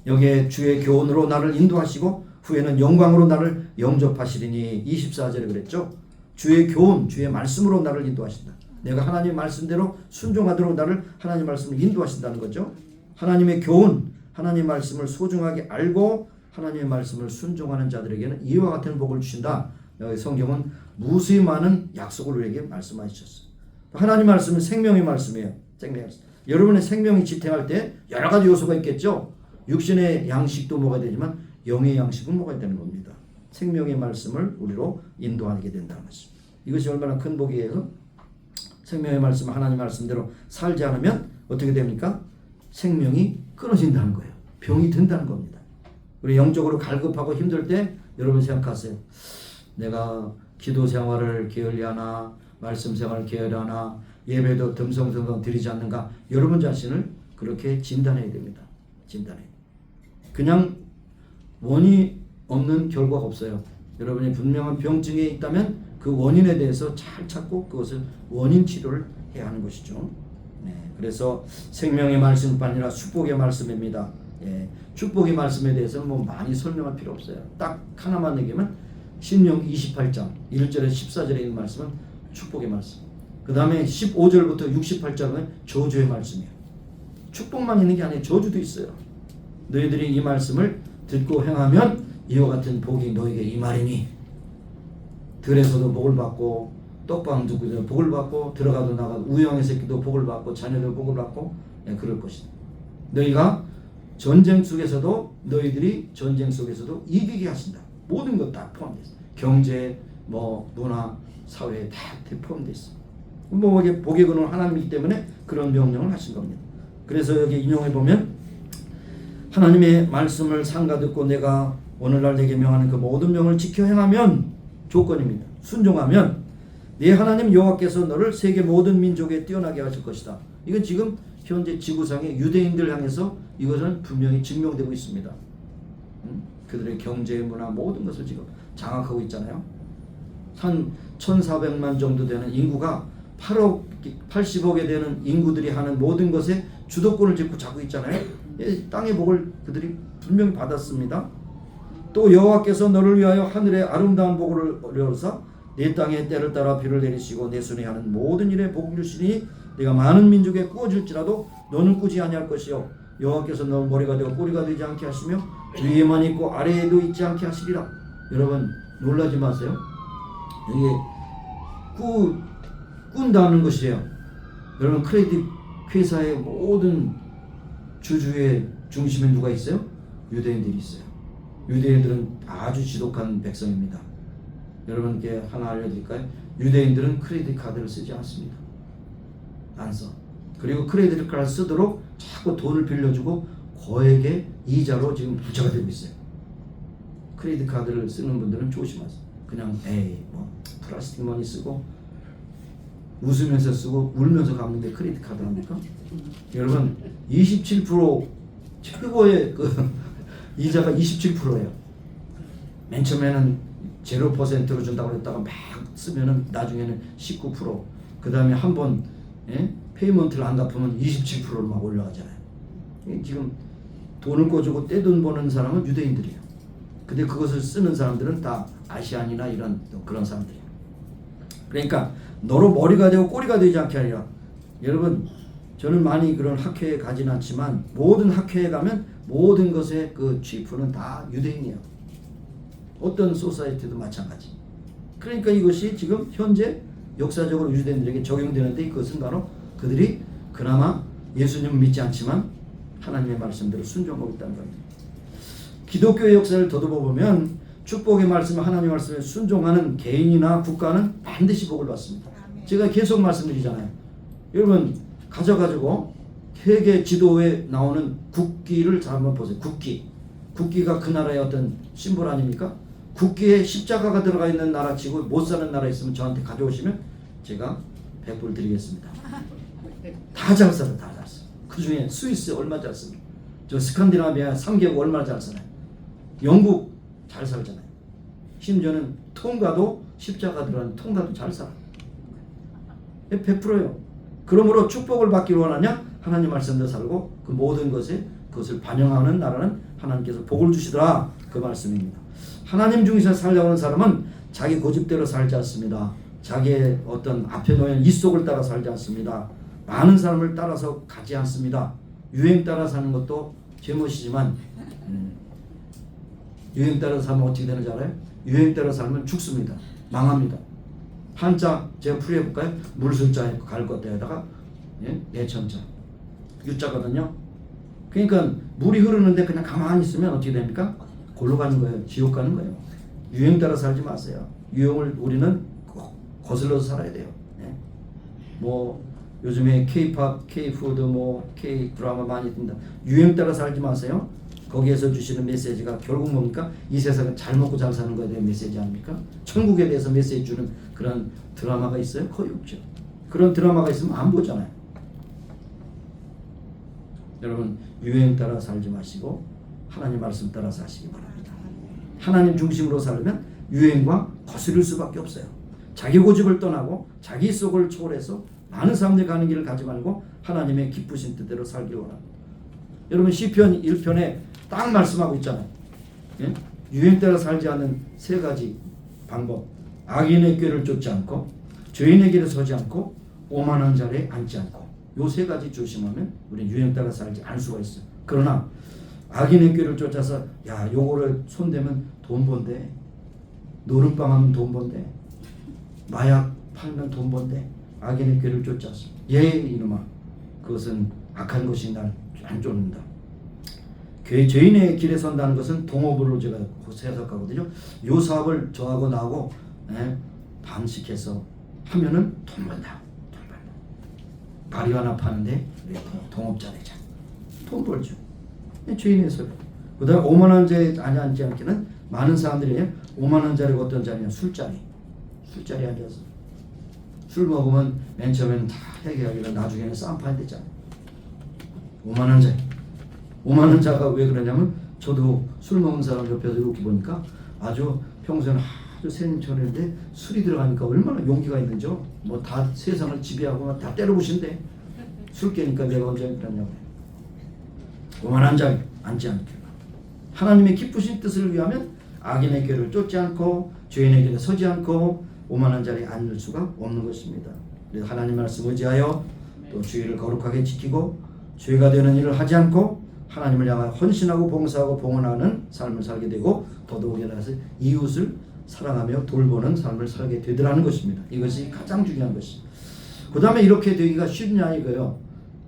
여기에 주의 교훈으로 나를 인도하시고 후에는 영광으로 나를 영접하시리니 24절에 그랬죠. 주의 교훈, 주의 말씀으로 나를 인도하신다. 내가 하나님의 말씀대로 순종하도록 나를 하나님의 말씀을 인도하신다는 거죠. 하나님의 교훈, 하나님의 말씀을 소중하게 알고 하나님의 말씀을 순종하는 자들에게는 이와 같은 복을 주신다. 여기 성경은 무수히 많은 약속을 우리에게 말씀하셨어요. 하나님의 말씀은 생명의 말씀이에요. 생명의 말씀. 여러분의 생명이 지탱할 때 여러 가지 요소가 있겠죠. 육신의 양식도 먹어야 되지만 영의 양식은 먹어야 되는 겁니다. 생명의 말씀을 우리로 인도하게 된다는 것입니다. 이것이 얼마나 큰 복이에요. 생명의 말씀, 하나님의 말씀대로 살지 않으면 어떻게 됩니까? 생명이 끊어진다는 거예요. 병이 든다는 겁니다. 우리 영적으로 갈급하고 힘들 때 여러분 생각하세요. 내가 기도 생활을 게을리하나, 말씀 생활을 게을리하나, 예배도 듬성듬성 드리지 않는가? 여러분 자신을 그렇게 진단해야 됩니다. 진단해야 됩니다. 그냥 원이 없는 결과가 없어요. 여러분이 분명한 병증에 있다면 그 원인에 대해서 잘 찾고 그것을 원인 치료를 해야 하는 것이죠. 네, 그래서 생명의 말씀뿐 아니라 축복의 말씀입니다. 축복의 말씀에 대해서는 뭐 많이 설명할 필요 없어요. 딱 하나만 얘기하면 신명기 28장 1절에서 14절에 있는 말씀은 축복의 말씀. 그 다음에 15절부터 68절은 저주의 말씀이에요. 축복만 있는 게 아니에요. 저주도 있어요. 너희들이 이 말씀을 듣고 행하면 이와 같은 복이 너에게 임하리니 들에서도 복을 받고 떡방 두고 복을 받고 들어가도 나가도 우영의 새끼도 복을 받고 자녀도 복을 받고 그럴 것이다. 너희가 전쟁 속에서도 너희들이 전쟁 속에서도 이기게 하신다. 모든 것 다 포함되어 있어. 경제, 문화, 사회에 다 포함되어 있어. 이게 복의 근원 하나님이기 때문에 그런 명령을 하신 겁니다. 그래서 여기 인용해 보면 하나님의 말씀을 삼가 듣고 내가 오늘날 내게 명하는 그 모든 명을 지켜 행하면 조건입니다. 순종하면 네 하나님 여호와께서 너를 세계 모든 민족에 뛰어나게 하실 것이다. 이건 지금 현재 지구상의 유대인들 향해서 이것은 분명히 증명되고 있습니다. 그들의 경제, 문화 모든 것을 지금 장악하고 있잖아요. 한 1400만 정도 되는 인구가 8억, 80억에 되는 인구들이 하는 모든 것에 주도권을 잡고 있잖아요. 땅의 복을 그들이 분명히 받았습니다. 또 여호와께서 너를 위하여 하늘의 아름다운 복을 어려서 내 땅에 때를 따라 비를 내리시고 내 손에 하는 모든 일에 복을 주시니 내가 많은 민족에 꾸어질지라도 너는 꾸지 아니할 것이요 여호와께서 너 머리가 되고 꼬리가 되지 않게 하시며 위에만 있고 아래에도 있지 않게 하시리라. 여러분 놀라지 마세요. 이게 꾼다는 것이에요. 여러분 크레딧 회사의 모든 주주의 중심에 누가 있어요? 유대인들이 있어요. 유대인들은 아주 지독한 백성입니다. 여러분께 하나 알려드릴까요? 유대인들은 크레딧 카드를 쓰지 않습니다. 안 써. 그리고 크레딧 카드를 쓰도록 자꾸 돈을 빌려주고 거액의 이자로 지금 부자가 되고 있어요. 크레딧 카드를 쓰는 분들은 조심하세요. 그냥 플라스틱 머니 쓰고 웃으면서 쓰고 울면서 갚는데 크레딧 카드 합니까? 여러분 27% 최고의 이자가 27%예요. 맨 처음에는 0%로 준다고 했다가 막 쓰면은 나중에는 19%, 그 다음에 한번 페이먼트를 안 갚으면 27%로 막 올라가잖아요. 지금 돈을 꿔주고 떼돈 버는 사람은 유대인들이에요. 근데 그것을 쓰는 사람들은 다 아시안이나 이런 그런 사람들이에요. 그러니까 너로 머리가 되고 꼬리가 되지 않게 하리라. 여러분 저는 많이 그런 학회에 가진 않지만 모든 학회에 가면 모든 것의 그 chief는 다 유대인이에요. 어떤 소사이티도 마찬가지. 그러니까 이것이 지금 현재 역사적으로 유대인들에게 적용되는데 그것은 바로 그들이 그나마 예수님을 믿지 않지만 하나님의 말씀대로 순종하고 있다는 겁니다. 기독교의 역사를 더듬어 보면 축복의 말씀을 하나님의 말씀에 순종하는 개인이나 국가는 반드시 복을 받습니다. 제가 계속 말씀드리잖아요. 여러분 가져가지고 세계 지도에 나오는 국기를 잘 한번 보세요. 국기가 그 나라의 어떤 심볼 아닙니까? 국기에 십자가가 들어가 있는 나라치고 못 사는 나라 있으면 저한테 가져오시면 제가 100불 드리겠습니다. 다 잘 살아요. 다 잘 살아요. 그 중에 스위스 얼마 잘 씁니까? 저 스칸디나비아 3개국 얼마나 잘 살아요. 영국 잘 살잖아요. 심지어는 통가도 십자가 들어가는 통가도 잘 살아요. 100%예요. 그러므로 축복을 받기를 원하냐? 하나님 말씀대로 살고 그 모든 것에 그것을 반영하는 나라는 하나님께서 복을 주시더라. 그 말씀입니다. 하나님 중에서 살려고 하는 사람은 자기 고집대로 살지 않습니다. 자기의 어떤 앞에 놓인 이속을 따라 살지 않습니다. 많은 사람을 따라서 가지 않습니다. 유행 따라 사는 것도 제멋이지만 유행 따라 살면 어떻게 되는지 알아요? 유행 따라 살면 죽습니다. 망합니다. 한자 제가 풀이해볼까요? 물술자에 갈 것에다가 예천자 유자거든요. 그러니까 물이 흐르는데 그냥 가만히 있으면 어떻게 됩니까? 골로 가는 거예요. 지옥 가는 거예요. 유행 따라 살지 마세요. 유행을 우리는 거슬러서 살아야 돼요. 요즘에 K-팝, K-푸드, K-드라마 많이 뜬다. 유행 따라 살지 마세요. 거기에서 주시는 메시지가 결국 뭡니까? 이 세상은 잘 먹고 잘 사는 거에 대한 메시지 아닙니까? 천국에 대해서 메시지 주는 그런 드라마가 있어요? 거의 없죠. 그런 드라마가 있으면 안 보잖아요. 여러분 유행 따라 살지 마시고 하나님 말씀 따라 사시기 바랍니다. 하나님 중심으로 살면 유행과 거스를 수밖에 없어요. 자기 고집을 떠나고 자기 속을 초월해서 많은 사람들이 가는 길을 가지 말고 하나님의 기쁘신 뜻대로 살기를 원합니다. 여러분 시편 1편에 딱 말씀하고 있잖아요. 유행 따라 살지 않는 세 가지 방법. 악인의 꾀를 쫓지 않고 죄인의 길에 서지 않고 오만한 자리에 앉지 않고 요 세 가지 조심하면 우리는 유행 따라 살지 않을 수가 있어요. 그러나 악인의 꾀를 쫓아서 요거를 손대면 돈 번대, 노름방 하면 돈 번대, 마약 팔면 돈 번대. 악인의 꾀를 쫓지 않습니다. 이놈아, 그것은 악한 것이 날 안 쫓는다. 죄인의 길에 선다는 것은 동업으로 제가 해석하거든요. 요 사업을 저하고 나하고 방식해서 하면은 돈 번다. 바리 하나 파는데 동업자 되자. 돈 벌죠. 죄인의 소리. 그 다음에 5만 원짜리 앉지 않기는 많은 사람들이 5만 원짜리가 어떤 자리냐? 술자리 앉아서 술 먹으면 맨 처음에는 다 해결하기로 나중에는 쌈파야 되잖아. 5만 원짜리. 5만 원짜리가 왜 그러냐면 저도 술 먹은 사람 옆에서 이렇게 보니까 아주 평소에는 아주 세님처럼인데 술이 들어가니까 얼마나 용기가 있는지요. 뭐 다 세상을 지배하고 다 때려부신대. 술 깨니까 내가 언제 그러냐고. 5만 원짜리 앉지 않게. 하나님의 기쁘신 뜻을 위하면 악인의 꾀를 쫓지 않고 죄인의 길에 서지 않고 5만 원짜리 앉을 수가 없는 것입니다. 그래서 하나님 말씀 의지하여 또 주의를 거룩하게 지키고 죄가 되는 일을 하지 않고 하나님을 향하여 헌신하고 봉사하고 봉헌하는 삶을 살게 되고 더더욱이나 이웃을 사랑하며 돌보는 삶을 살게 되더라는 것입니다. 이것이 가장 중요한 것입니다. 그 다음에 이렇게 되기가 쉽냐 이거요.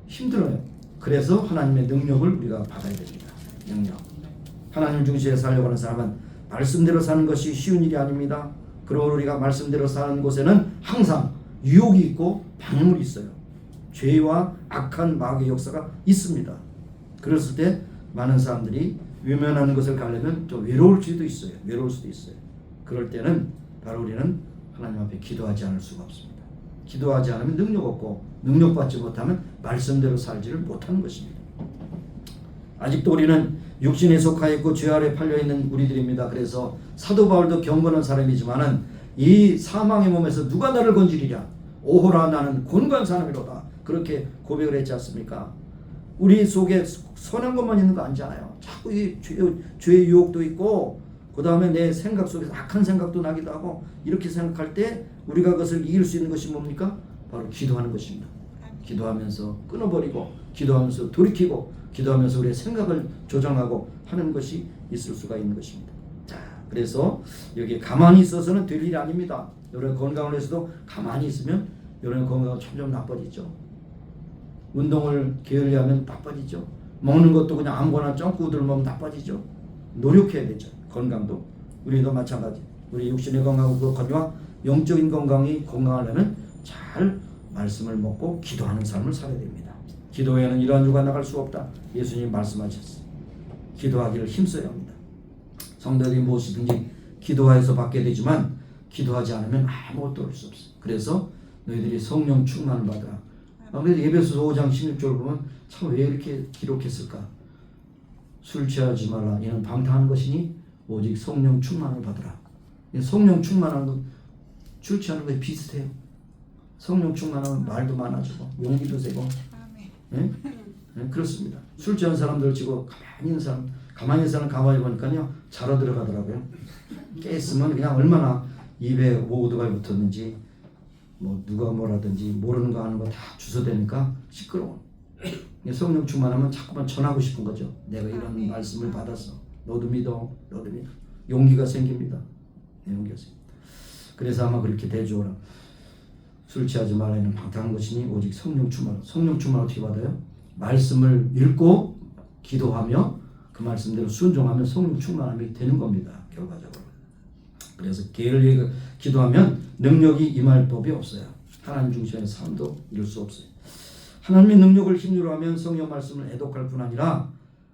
힘들어요. 그래서 하나님의 능력을 우리가 받아야 됩니다. 능력. 하나님 중심에 살려고 하는 사람은 말씀대로 사는 것이 쉬운 일이 아닙니다. 그러므로 우리가 말씀대로 사는 곳에는 항상 유혹이 있고 방해물이 있어요. 죄와 악한 마귀의 역사가 있습니다. 그랬을 때 많은 사람들이 외면하는 것을 가려면 좀 외로울 수도 있어요. 그럴 때는 바로 우리는 하나님 앞에 기도하지 않을 수가 없습니다. 기도하지 않으면 능력 없고 능력받지 못하면 말씀대로 살지를 못하는 것입니다. 아직도 우리는 육신에 속하여 있고 죄 아래 팔려있는 우리들입니다. 그래서 사도 바울도 경건한 사람이지만은 이 사망의 몸에서 누가 나를 건지리랴. 오호라 나는 곤고한 사람이로다. 그렇게 고백을 했지 않습니까? 우리 속에 선한 것만 있는 거 아니잖아요. 자꾸 이 죄의 유혹도 있고 그 다음에 내 생각 속에서 악한 생각도 나기도 하고 이렇게 생각할 때 우리가 그것을 이길 수 있는 것이 뭡니까? 바로 기도하는 것입니다. 기도하면서 끊어버리고 기도하면서 돌이키고 기도하면서 우리의 생각을 조정하고 하는 것이 있을 수가 있는 것입니다. 자, 그래서 여기 가만히 있어서는 될 일이 아닙니다. 여러분 건강을 위해서도 가만히 있으면 여러분 건강은 점점 나빠지죠. 운동을 게을리하면 나빠지죠. 먹는 것도 그냥 아무거나 쩌꾸들 먹으면 나빠지죠. 노력해야 되죠. 건강도 우리도 마찬가지. 우리 육신의 건강은 그렇거니와 영적인 건강이 건강하려면 잘 말씀을 먹고 기도하는 삶을 살아야 됩니다. 기도에는 이러한 유가 나갈 수 없다. 예수님이 말씀하셨어요. 기도하기를 힘써야 합니다. 성도들이 무엇이든지 기도하여서 받게 되지만 기도하지 않으면 아무것도 할 수 없어요. 그래서 너희들이 성령 충만을 받으라. 그래서 에베소서 5장 16절 보면 참 왜 이렇게 기록했을까? 술 취하지 말라. 이는 방탕한 것이니 오직 성령 충만을 받으라. 성령 충만한 것, 술 취하는 것이 비슷해요. 성령 충만하면 말도 많아지고 용기도 세고. 네? 네? 그렇습니다. 술 취한 사람들 치고 가만히 있는 사람 가만히 보니까요 자러 들어가더라고요. 깼으면 그냥 얼마나 입에 오두가 붙었는지 뭐 누가 뭐라든지 모르는 거 아는 거 다 주워대니까 시끄러워. 성령 충만하면 자꾸만 전하고 싶은 거죠. 내가 이런 말씀을 받았어. 너도 믿어. 용기가 생깁니다. 용기가 생깁니다. 그래서 아마 그렇게 대조라. 술 취하지 말라는 방탕한 것이니 오직 성령 충만. 성령 충만 어떻게 받아요? 말씀을 읽고 기도하며 그 말씀대로 순종하면 성령 충만함이 되는 겁니다. 결과적으로. 그래서 게을리 기도하면 능력이 임할 법이 없어요. 하나님 중심의 삶도 이룰 수 없어요. 하나님의 능력을 힘으로 하면 성령 말씀을 애독할 뿐 아니라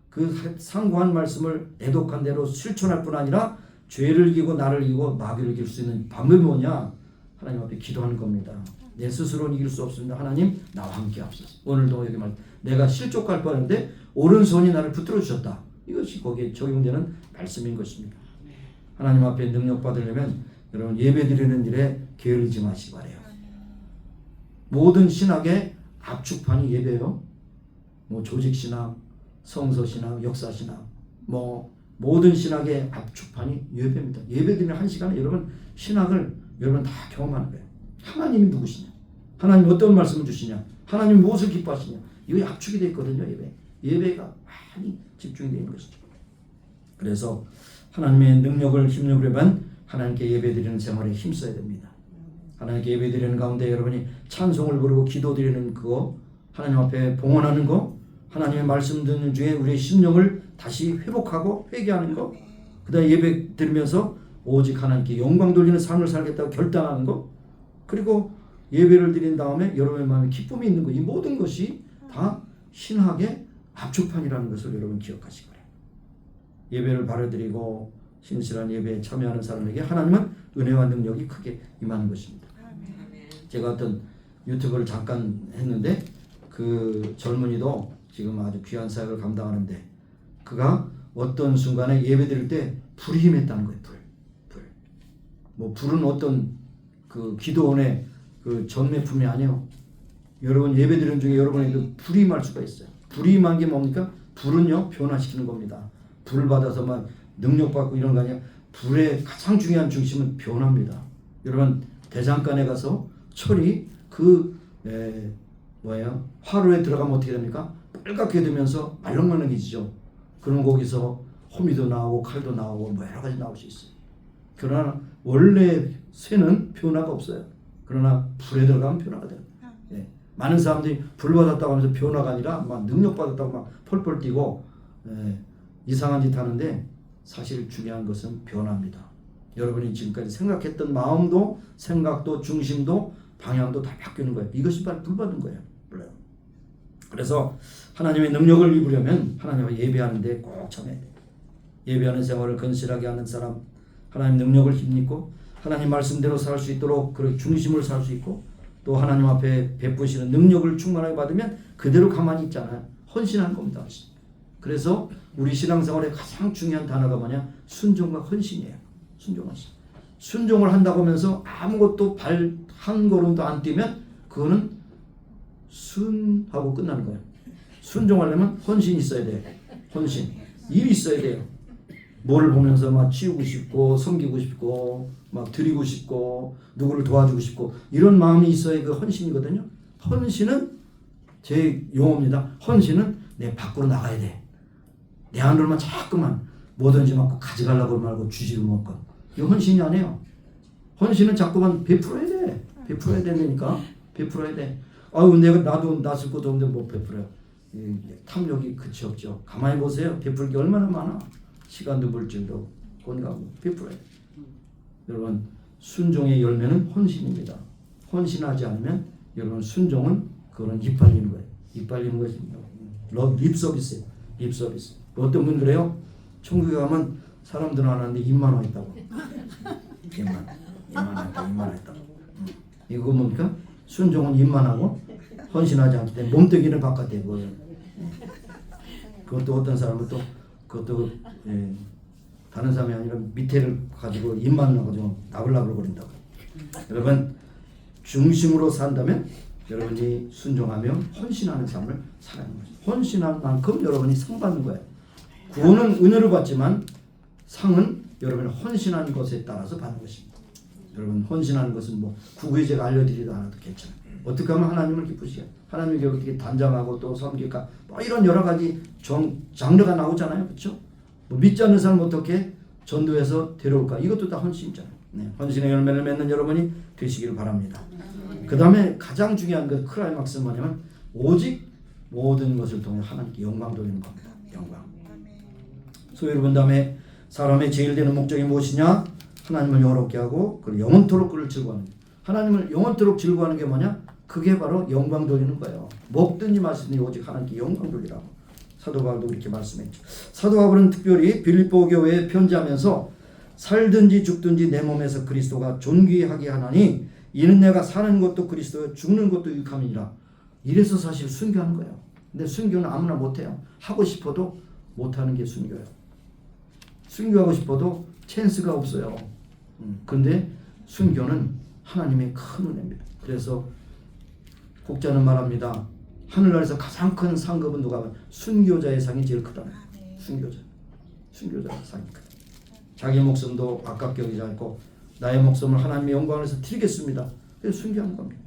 그 상고한 말씀을 애독한 대로 실천할 뿐 아니라 죄를 이기고 나를 이기고 마귀를 이길 수 있는 방법이 뭐냐? 하나님 앞에 기도하는 겁니다. 내 스스로는 이길 수 없습니다. 하나님 나와 함께 하소서. 오늘도 여기 말 내가 실족할 뻔했는데 오른손이 나를 붙들어 주셨다. 이것이 거기에 적용되는 말씀인 것입니다. 하나님 앞에 능력 받으려면 여러분 예배드리는 일에 게으르지 마시기 바래요. 모든 신학의 압축판이 예배요. 뭐 조직신학, 성서신학, 역사신학, 뭐 모든 신학의 압축판이 예배입니다. 예배드리는 한 시간에 여러분 신학을 여러분 다 경험하는 거예요. 하나님이 누구시냐? 하나님 어떤 말씀을 주시냐? 하나님 무엇을 기뻐하시냐? 이거 압축이 되어 있거든요. 예배가 많이 집중이 되어 있는 것이죠. 그래서 하나님의 능력을 힘입으려면 하나님께 예배드리는 생활에 힘써야 됩니다. 하나님께 예배드리는 가운데 여러분이 찬송을 부르고 기도드리는 그거, 하나님 앞에 봉헌하는 거, 하나님의 말씀 듣는 중에 우리의 심령을 다시 회복하고 회개하는 거, 그 다음에 예배 드리면서 오직 하나님께 영광 돌리는 삶을 살겠다고 결단하는 거, 그리고 예배를 드린 다음에 여러분의 마음에 기쁨이 있는 거, 이 모든 것이 다 신학의 압축판이라는 것을 여러분 기억하시기 바랍니다. 예배를 바로드리고 신실한 예배에 참여하는 사람에게 하나님은 은혜와 능력이 크게 임하는 것입니다. 제가 어떤 유튜브를 잠깐 했는데 그 젊은이도 지금 아주 귀한 사역을 감당하는데 그가 어떤 순간에 예배 드릴 때 불이 임했다는 거예요. 불. 뭐 불은 어떤 그 기도원의 그 전매품이 아니에요. 여러분 예배 드리는 중에 여러분에게 불이 임할 수가 있어요. 불이 임한 게 뭡니까? 불은요 변화시키는 겁니다. 불을 받아서 막 능력받고 이런 거 아니야. 불의 가장 중요한 중심은 변화입니다. 여러분 대장간에 가서 철이 그 화로에 들어가면 어떻게 됩니까? 빨갛게 되면서 말랑말랑해지죠. 그럼 거기서 호미도 나오고 칼도 나오고 뭐 여러 가지 나올 수 있어요. 그러나 원래 쇠는 변화가 없어요. 그러나 불에 들어가면 변화가 돼요. 많은 사람들이 불 받았다고 하면서 변화가 아니라 막 능력 받았다고 막 펄펄 뛰고 이상한 짓 하는데 사실 중요한 것은 변화입니다. 여러분이 지금까지 생각했던 마음도 생각도 중심도 방향도 다 바뀌는 거예요. 이것이 바로 불 받은 거예요. 몰라요. 그래서 하나님의 능력을 입으려면 하나님과 예배하는데 꼭 참여해야 돼요. 예배하는 생활을 건실하게 하는 사람, 하나님 능력을 힘입고 하나님 말씀대로 살 수 있도록 그 중심을 살 수 있고 또 하나님 앞에 베푸시는 능력을 충만하게 받으면 그대로 가만히 있잖아요. 헌신하는 겁니다. 그래서 우리 신앙생활의 가장 중요한 단어가 뭐냐? 순종과 헌신이에요. 순종하시. 순종을 한다고 하면서 아무것도 발 한 걸음도 안 뛰면 그거는 순하고 끝나는 거예요. 순종하려면 헌신이 있어야 돼요. 헌신. 일이 있어야 돼요. 뭐를 보면서 막 치우고 싶고 섬기고 싶고 막 드리고 싶고 누구를 도와주고 싶고 이런 마음이 있어야 그 헌신이거든요. 헌신은 제 용어입니다. 헌신은 내 밖으로 나가야 돼. 내 안으로만 자꾸만 뭐든지 막 가져가려고 말고 주지를 먹고 이거 헌신이 아니에요. 헌신은 자꾸만 베풀어야 돼. 베풀어야 되니까 베풀어야 돼. 아유 내가 나도 나 쓸 것도 없는데 뭐 베풀어요. 탐욕이 그치 없죠. 가만히 보세요. 베풀 게 얼마나 많아. 시간도 물질도 건강도 베풀어야 돼. 여러분 순종의 열매는 헌신입니다. 헌신하지 않으면 여러분 순종은 그거는 입 벌리는 거예요. 입 벌리는 것입니다. 립 서비스예요. 립 서비스. 어떤 분 그래요? 천국에 가면 사람들은 안 하는데 입만 와 있다고. 입만 했다고. 이거 뭡니까? 순종은 입만 하고 헌신하지 않기 때문에 몸뚱이는 바깥에 보여요. 그것도 어떤 사람은 또 그것도 다른 사람이 아니라 밑에를 가지고 입만 나가지고 나불나불 거린다고. 여러분 중심으로 산다면 여러분이 순종하며 헌신하는 삶을 살아가는 거죠. 헌신한 만큼 여러분이 상 받는 거예요. 구원은 은혜로 받지만 상은 여러분이 헌신한 것에 따라서 받는 것입니다. 여러분 헌신하는 것은 뭐 구구에 제가 알려드리지도 않아도 괜찮아요. 어떻게 하면 하나님을 기쁘시게 하나님에게 어떻게 단장하고 또 섬길까 뭐 이런 여러 가지 장르가 나오잖아요. 그렇죠? 뭐 믿지 않는 사람 어떻게 전도해서 데려올까 이것도 다 헌신이잖아요. 헌신의 열매를 맺는 여러분이 되시기를 바랍니다. 그 다음에 가장 중요한 그 클라이막스는 뭐냐면 오직 모든 것을 통해 하나님께 영광 돌리는 겁니다. 영광. 소위를 본 다음에 사람의 제일 되는 목적이 무엇이냐? 하나님을 영원롭게 하고 그리고 영원토록 그를 즐거워하는 거예요. 하나님을 영원토록 즐거워하는 게 뭐냐? 그게 바로 영광 돌리는 거예요. 먹든지 마시든지 오직 하나님께 영광 돌리라고 사도 바울도 그렇게 말씀했죠. 사도 바울은 특별히 빌립보 교회에 편지하면서 살든지 죽든지 내 몸에서 그리스도가 존귀하게 하나니 이는 내가 사는 것도 그리스도요 죽는 것도 유익함이니라. 이래서 사실 순교하는 거예요. 근데 순교는 아무나 못해요. 하고 싶어도 못하는 게 순교예요. 순교하고 싶어도 찬스가 없어요. 근데 순교는 하나님의 큰 은혜입니다. 그래서 국자는 말합니다. 하늘나라에서 가장 큰 상급은 누가 하면 순교자의 상이 제일 크다. 순교자의 상이 크다. 자기 목숨도 아깝게 여기지 않고 나의 목숨을 하나님의 영광을 위해서 드리겠습니다. 그래서 순교하는 겁니다.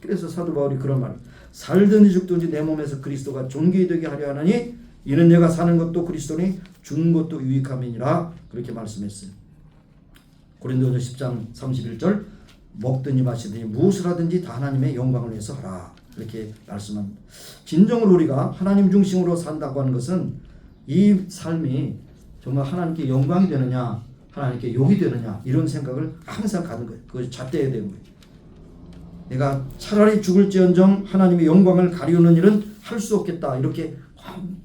그래서 사도 바울이 그런 말, 살든지 죽든지 내 몸에서 그리스도가 존귀되게 하려 하나니 이는 내가 사는 것도 그리스도니 죽는 것도 유익함이니라 그렇게 말씀했어요. 고린도전서 10장 31절 먹든지 마시든지 무엇을 하든지 다 하나님의 영광을 위해서 하라. 이렇게 말씀합니다. 진정으로 우리가 하나님 중심으로 산다고 하는 것은 이 삶이 정말 하나님께 영광이 되느냐 하나님께 욕이 되느냐 이런 생각을 항상 가는 거예요. 그걸 잣대야 되는 거예요. 내가 차라리 죽을지언정 하나님의 영광을 가리우는 일은 할 수 없겠다. 이렇게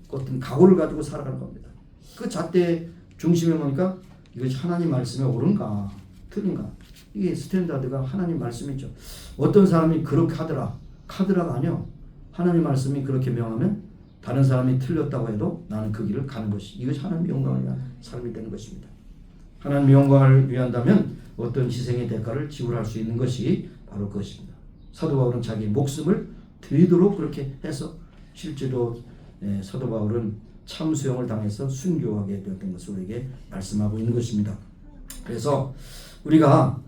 어떤 각오를 가지고 살아가는 겁니다. 그 잣대 중심에 보니까 이것이 하나님 말씀에 옳은가 틀린가. 이게 스탠다드가 하나님 말씀이죠. 어떤 사람이 그렇게 하더라. 카드라가 아니요. 하나님 말씀이 그렇게 명하면 다른 사람이 틀렸다고 해도 나는 그 길을 가는 것이 이것이 하나님의 영광을 위한 삶이 되는 것입니다. 하나님의 영광을 위한다면 어떤 희생의 대가를 지불할 수 있는 것이 바로 그것입니다. 사도 바울은 자기 목숨을 드리도록 그렇게 해서 실제로 사도 바울은 참수형을 당해서 순교하게 되었던 것을 우리에게 말씀하고 있는 것입니다. 그래서 우리가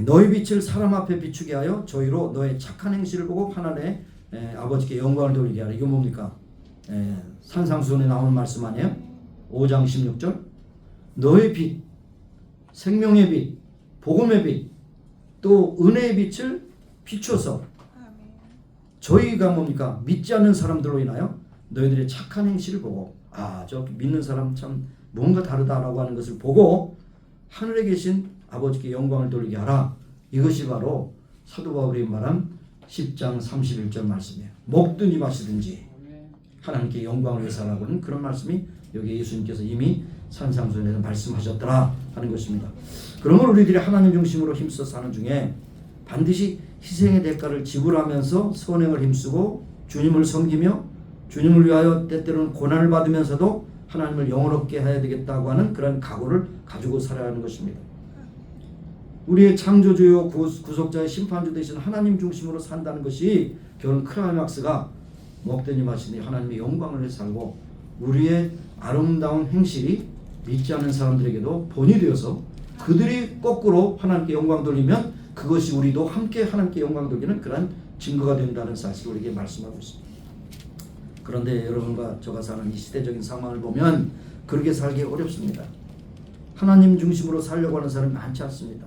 너희 빛을 사람 앞에 비추게 하여 저희로 너의 착한 행실을 보고 하나님의 아버지께 영광을 돌리게 하라. 이거 뭡니까? 산상수훈에 나오는 말씀 아니에요? 5장 16절 너의 빛, 생명의 빛, 복음의 빛, 또 은혜의 빛을 비춰서 저희가 뭡니까? 믿지 않는 사람들로 인하여 너희들의 착한 행실을 보고 저 믿는 사람 참 뭔가 다르다라고 하는 것을 보고 하늘에 계신 아버지께 영광을 돌리게 하라. 이것이 바로 사도 바울이 말한 10장 31절 말씀이에요. 먹든지 마시든지 하나님께 영광을 위해서 하라고는 그런 말씀이 여기 예수님께서 이미 산상수훈에서 말씀하셨더라 하는 것입니다. 그러면 우리들이 하나님 중심으로 힘써 사는 중에 반드시 희생의 대가를 지불하면서 선행을 힘쓰고 주님을 섬기며 주님을 위하여 때때로는 고난을 받으면서도 하나님을 영원롭게 해야 되겠다고 하는 그런 각오를 가지고 살아야 하는 것입니다. 우리의 창조주요 구속자의 심판주 되신 하나님 중심으로 산다는 것이 결국 크라이막스가 먹든지 마시든지 하나님의 영광을 위해 살고 우리의 아름다운 행실이 믿지 않는 사람들에게도 본이 되어서 그들이 거꾸로 하나님께 영광 돌리면 그것이 우리도 함께 하나님께 영광 돌리는 그런 증거가 된다는 사실을 우리에게 말씀하고 있습니다. 그런데 여러분과 저가 사는 이 시대적인 상황을 보면 그렇게 살기 어렵습니다. 하나님 중심으로 살려고 하는 사람이 많지 않습니다.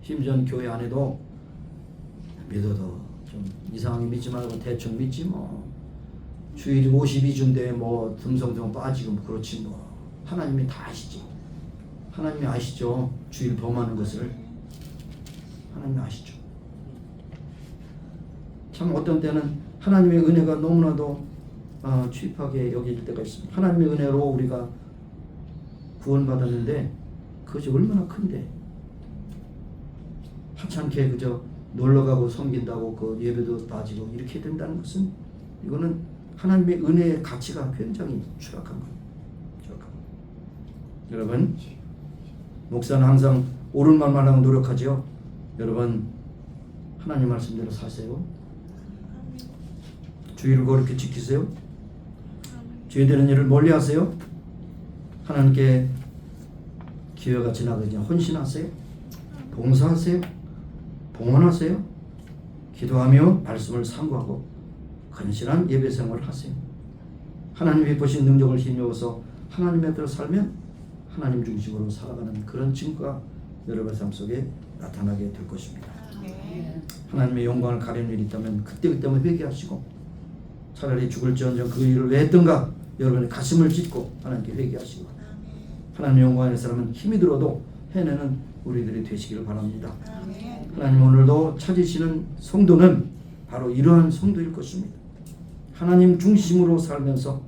심지어 교회 안에도 믿어도 좀 이상하게 믿지 말고 대충 믿지 뭐 주일이 52주인데 뭐 듬성듬성 빠지고 뭐 그렇지 뭐 하나님이 다 아시지. 하나님이 아시죠. 주일 범하는 것을 하나님이 아시죠. 참 어떤 때는 하나님의 은혜가 너무나도 취입하게 여길 때가 있습니다. 하나님의 은혜로 우리가 구원받았는데 그것이 얼마나 큰데 하찮게 그저 놀러가고 섬긴다고 그 예배도 빠지고 이렇게 된다는 것은 이거는 하나님의 은혜의 가치가 굉장히 추락한 거예요. 여러분 목사는 항상 옳은 말만 하고 노력하죠. 여러분 하나님 말씀대로 사세요. 주의를 거룩히 지키세요. 죄되는 일을 멀리하세요. 하나님께 기회가 지나가지 헌신하세요. 봉사하세요. 봉헌하세요. 기도하며 말씀을 상고하고 건실한 예배 생활을 하세요. 하나님의 보신 능력을 힘입어서 하나님의 뜻대로 살면 하나님 중심으로 살아가는 그런 증거가 여러분의 삶 속에 나타나게 될 것입니다. 하나님의 영광을 가리는 일이 있다면 그때그때만 회개하시고 차라리 죽을지언정 그 일을 왜 했던가 여러분의 가슴을 찢고 하나님께 회개하시고 하나님의 영광의 사람은 힘이 들어도 해내는 우리들이 되시기를 바랍니다. 하나님 오늘도 찾으시는 성도는 바로 이러한 성도일 것입니다. 하나님 중심으로 살면서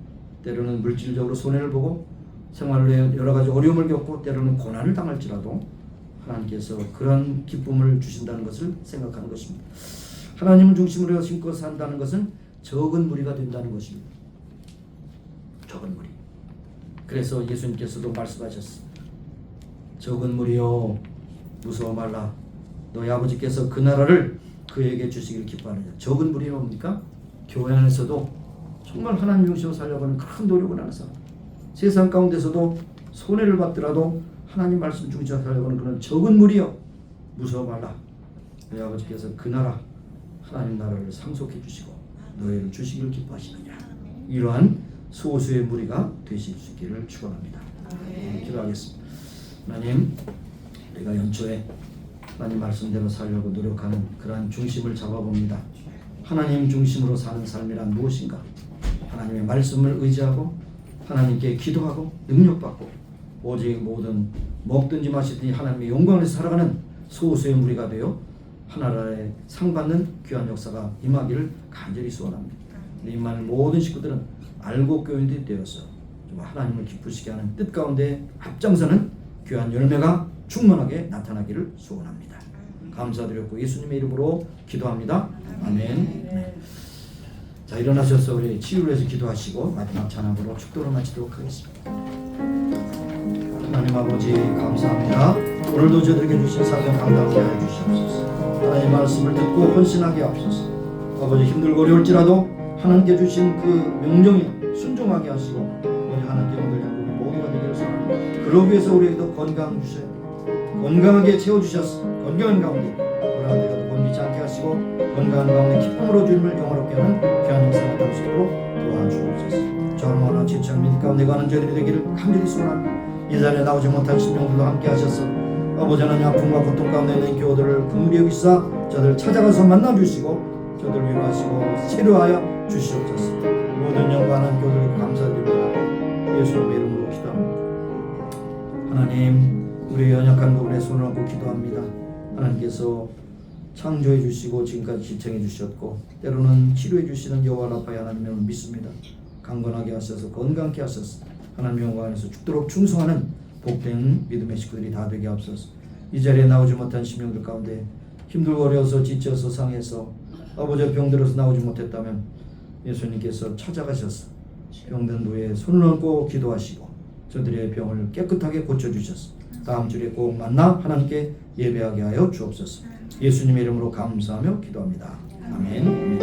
때로는 물질적으로 손해를 보고 생활로 여러 가지 어려움을 겪고 때로는 고난을 당할지라도 하나님께서 그런 기쁨을 주신다는 것을 생각하는 것입니다. 하나님을 중심으로 신고 산다는 것은 적은 무리가 된다는 것입니다. 적은 무리. 그래서 예수님께서도 말씀하셨습니다. 적은 무리여 무서워 말라. 너희 아버지께서 그 나라를 그에게 주시길 기뻐하느냐. 적은 무리가 뭡니까? 교회 안에서도 정말 하나님 중심으로 살려고 하는 큰 노력을 하는 사람, 세상 가운데서도 손해를 받더라도 하나님 말씀 중심으로 살려고 하는 그런 적은 무리여 무서워 말라. 너희 아버지께서 그 나라 하나님 나라를 상속해 주시고 너희를 주시기를 기뻐하시느냐. 이러한 소수의 무리가 되실 수 있기를 축원합니다. 기도하겠습니다. 하나님, 우리가 연초에 하나님 말씀대로 살려고 노력하는 그러한 중심을 잡아봅니다. 하나님 중심으로 사는 삶이란 무엇인가? 하나님의 말씀을 의지하고 하나님께 기도하고 능력받고 오직 모든 먹든지 마시든지 하나님의 영광을 위해서 살아가는 소수의 무리가 되어 하나님의 상 받는 귀한 역사가 임하기를 간절히 소원합니다. 임하는 모든 식구들은 알고 교인들이 되어서 좀 하나님을 기쁘시게 하는 뜻 가운데 앞장서는 귀한 열매가 충만하게 나타나기를 소원합니다. 감사드렸고 예수님의 이름으로 기도합니다. 아멘. 자, 일어나셔서 우리 치유를 해서 기도하시고 마지막 찬양으로 축도를 마치도록 하겠습니다. 하나님 아버지 감사합니다. 오늘도 저들에게 주신 사명 감당케 하여 주시옵소서. 하나님 말씀을 듣고 헌신하게 하옵소서. 아버지 힘들고 어려울지라도 하나님께 주신 그 명령에 순종하게 하시고 우리 하나님께 영들 영국이 모두가 되기를 소원합니다. 그러기 위해서 우리에게도 건강 주셔야 됩니다. 건강하게 채워주셔서 건강한 가운데 우리한테도 곤비지 않게 하시고 건강한 가운데 기쁨으로 주님을 영화롭게 하는 귀한 역사 나타날 수 있도록 도와주옵소서. 저런 지체한 믿음 가운데 가는 저희들이 되기를 간절히 소원합니다. 이 자리에 나오지 못한 심령들도 함께 하셔서 아버지 하나님 아픔과 고통 가운데 있는 교우들을 긍휼히 여기사 저들을 찾아가서 만나주시고 저들을 위로하시고 치료하여 주시옵소서. 모든 영광하는 교우들에게 감사드립니다. 예수님의 이름으로 기도합니다. 하나님 우리의 연약한 부분에 손을 얹고 기도합니다. 하나님께서 창조해 주시고 지금까지 지탱해 주셨고 때로는 치료해 주시는 여호와 라파의 하나님을 믿습니다. 강건하게 하셔서 건강케 하셔서 하나님의 영광 안에서 죽도록 충성하는 복된 믿음의 식구들이 다 되게 하옵소서. 이 자리에 나오지 못한 심령들 가운데 힘들고 어려워서 지쳐서 상해서 아버지의 병들어서 나오지 못했다면 예수님께서 찾아가셔서 병든 누에 손을 얹고 기도하시고 저들의 병을 깨끗하게 고쳐주셔서 다음 주에 꼭 만나 하나님께 예배하게 하여 주옵소서. 예수님의 이름으로 감사하며 기도합니다. 아멘.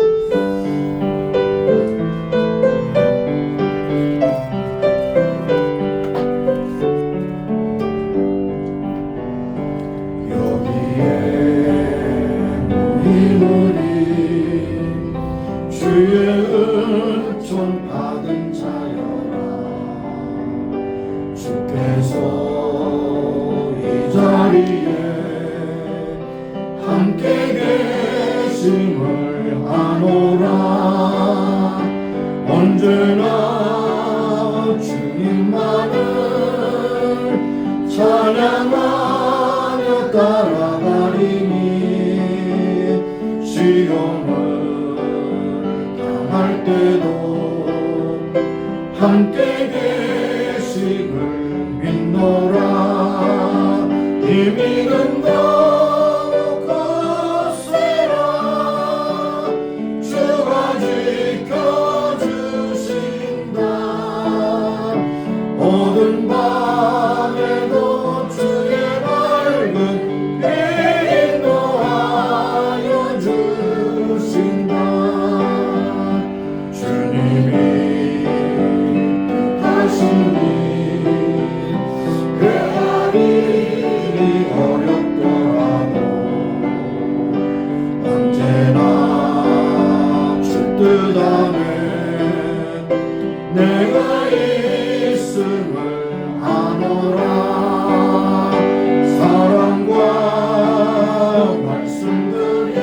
언제나 주님만을 찬양하며 따라가리니 시험을 당할 때도 함께 계심을 믿노라. 이미 근거고 세라 주가 지켜주신다. 어두운 밤에도 주의 밝은 빛 인도하여 주신다. 주님이 뜻하시니 그날이 어렵더라도 언제나 주 뜻 안에 내가 있음을 아노라. 사랑과 말씀들이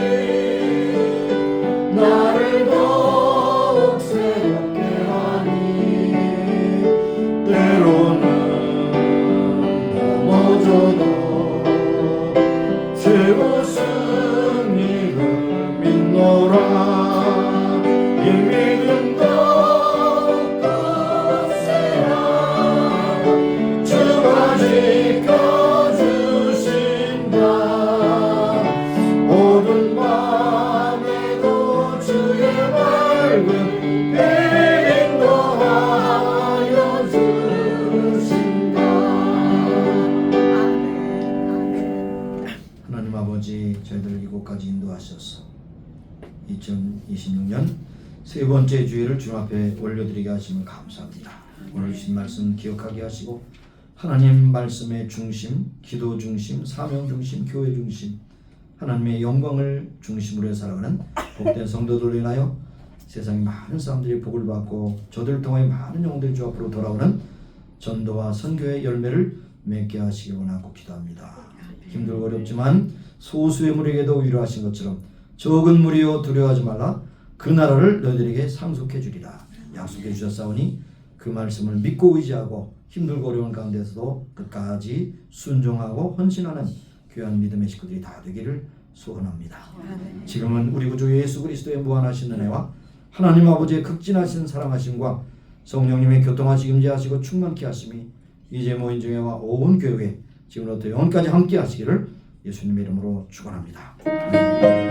나를 더욱 새롭게 하니 때로는 넘어져도 최고 승리를 믿노라. 이미 근거고 세라 주가 지켜주신다. 어두운 밤에도 주의 밝은 빛 인도하여 주신다. 하나님 아버지 저희들을 이곳까지 인도하셔서 2026년 세 번째 주일을 주님 앞에 올려드리게 하시면 감사합니다. 오늘 주신 말씀 기억하게 하시고 하나님 말씀의 중심, 기도 중심, 사명 중심, 교회 중심, 하나님의 영광을 중심으로 해 살아가는 복된 성도들로 인하여 세상의 많은 사람들이 복을 받고 저들을 통해 많은 영혼들이 주 앞으로 돌아오는 전도와 선교의 열매를 맺게 하시기 원하고 기도합니다. 힘들고 어렵지만 소수의 무리에게도 위로하신 것처럼 적은 무리여 두려워하지 말라. 그 나라를 너희들에게 상속해 주리라 약속해 주셨사오니 그 말씀을 믿고 의지하고 힘들고 어려운 가운데서도 끝까지 순종하고 헌신하는 귀한 믿음의 식구들이 다 되기를 소원합니다. 지금은 우리 구주 예수 그리스도의 무한하신 은혜와 하나님 아버지의 극진하신 사랑하심과 성령님의 교통하시 임재하시고 충만케 하심이 이제 모인 중에와 온 교회 지금부터 영원까지 함께 하시기를 예수님의 이름으로 축원합니다.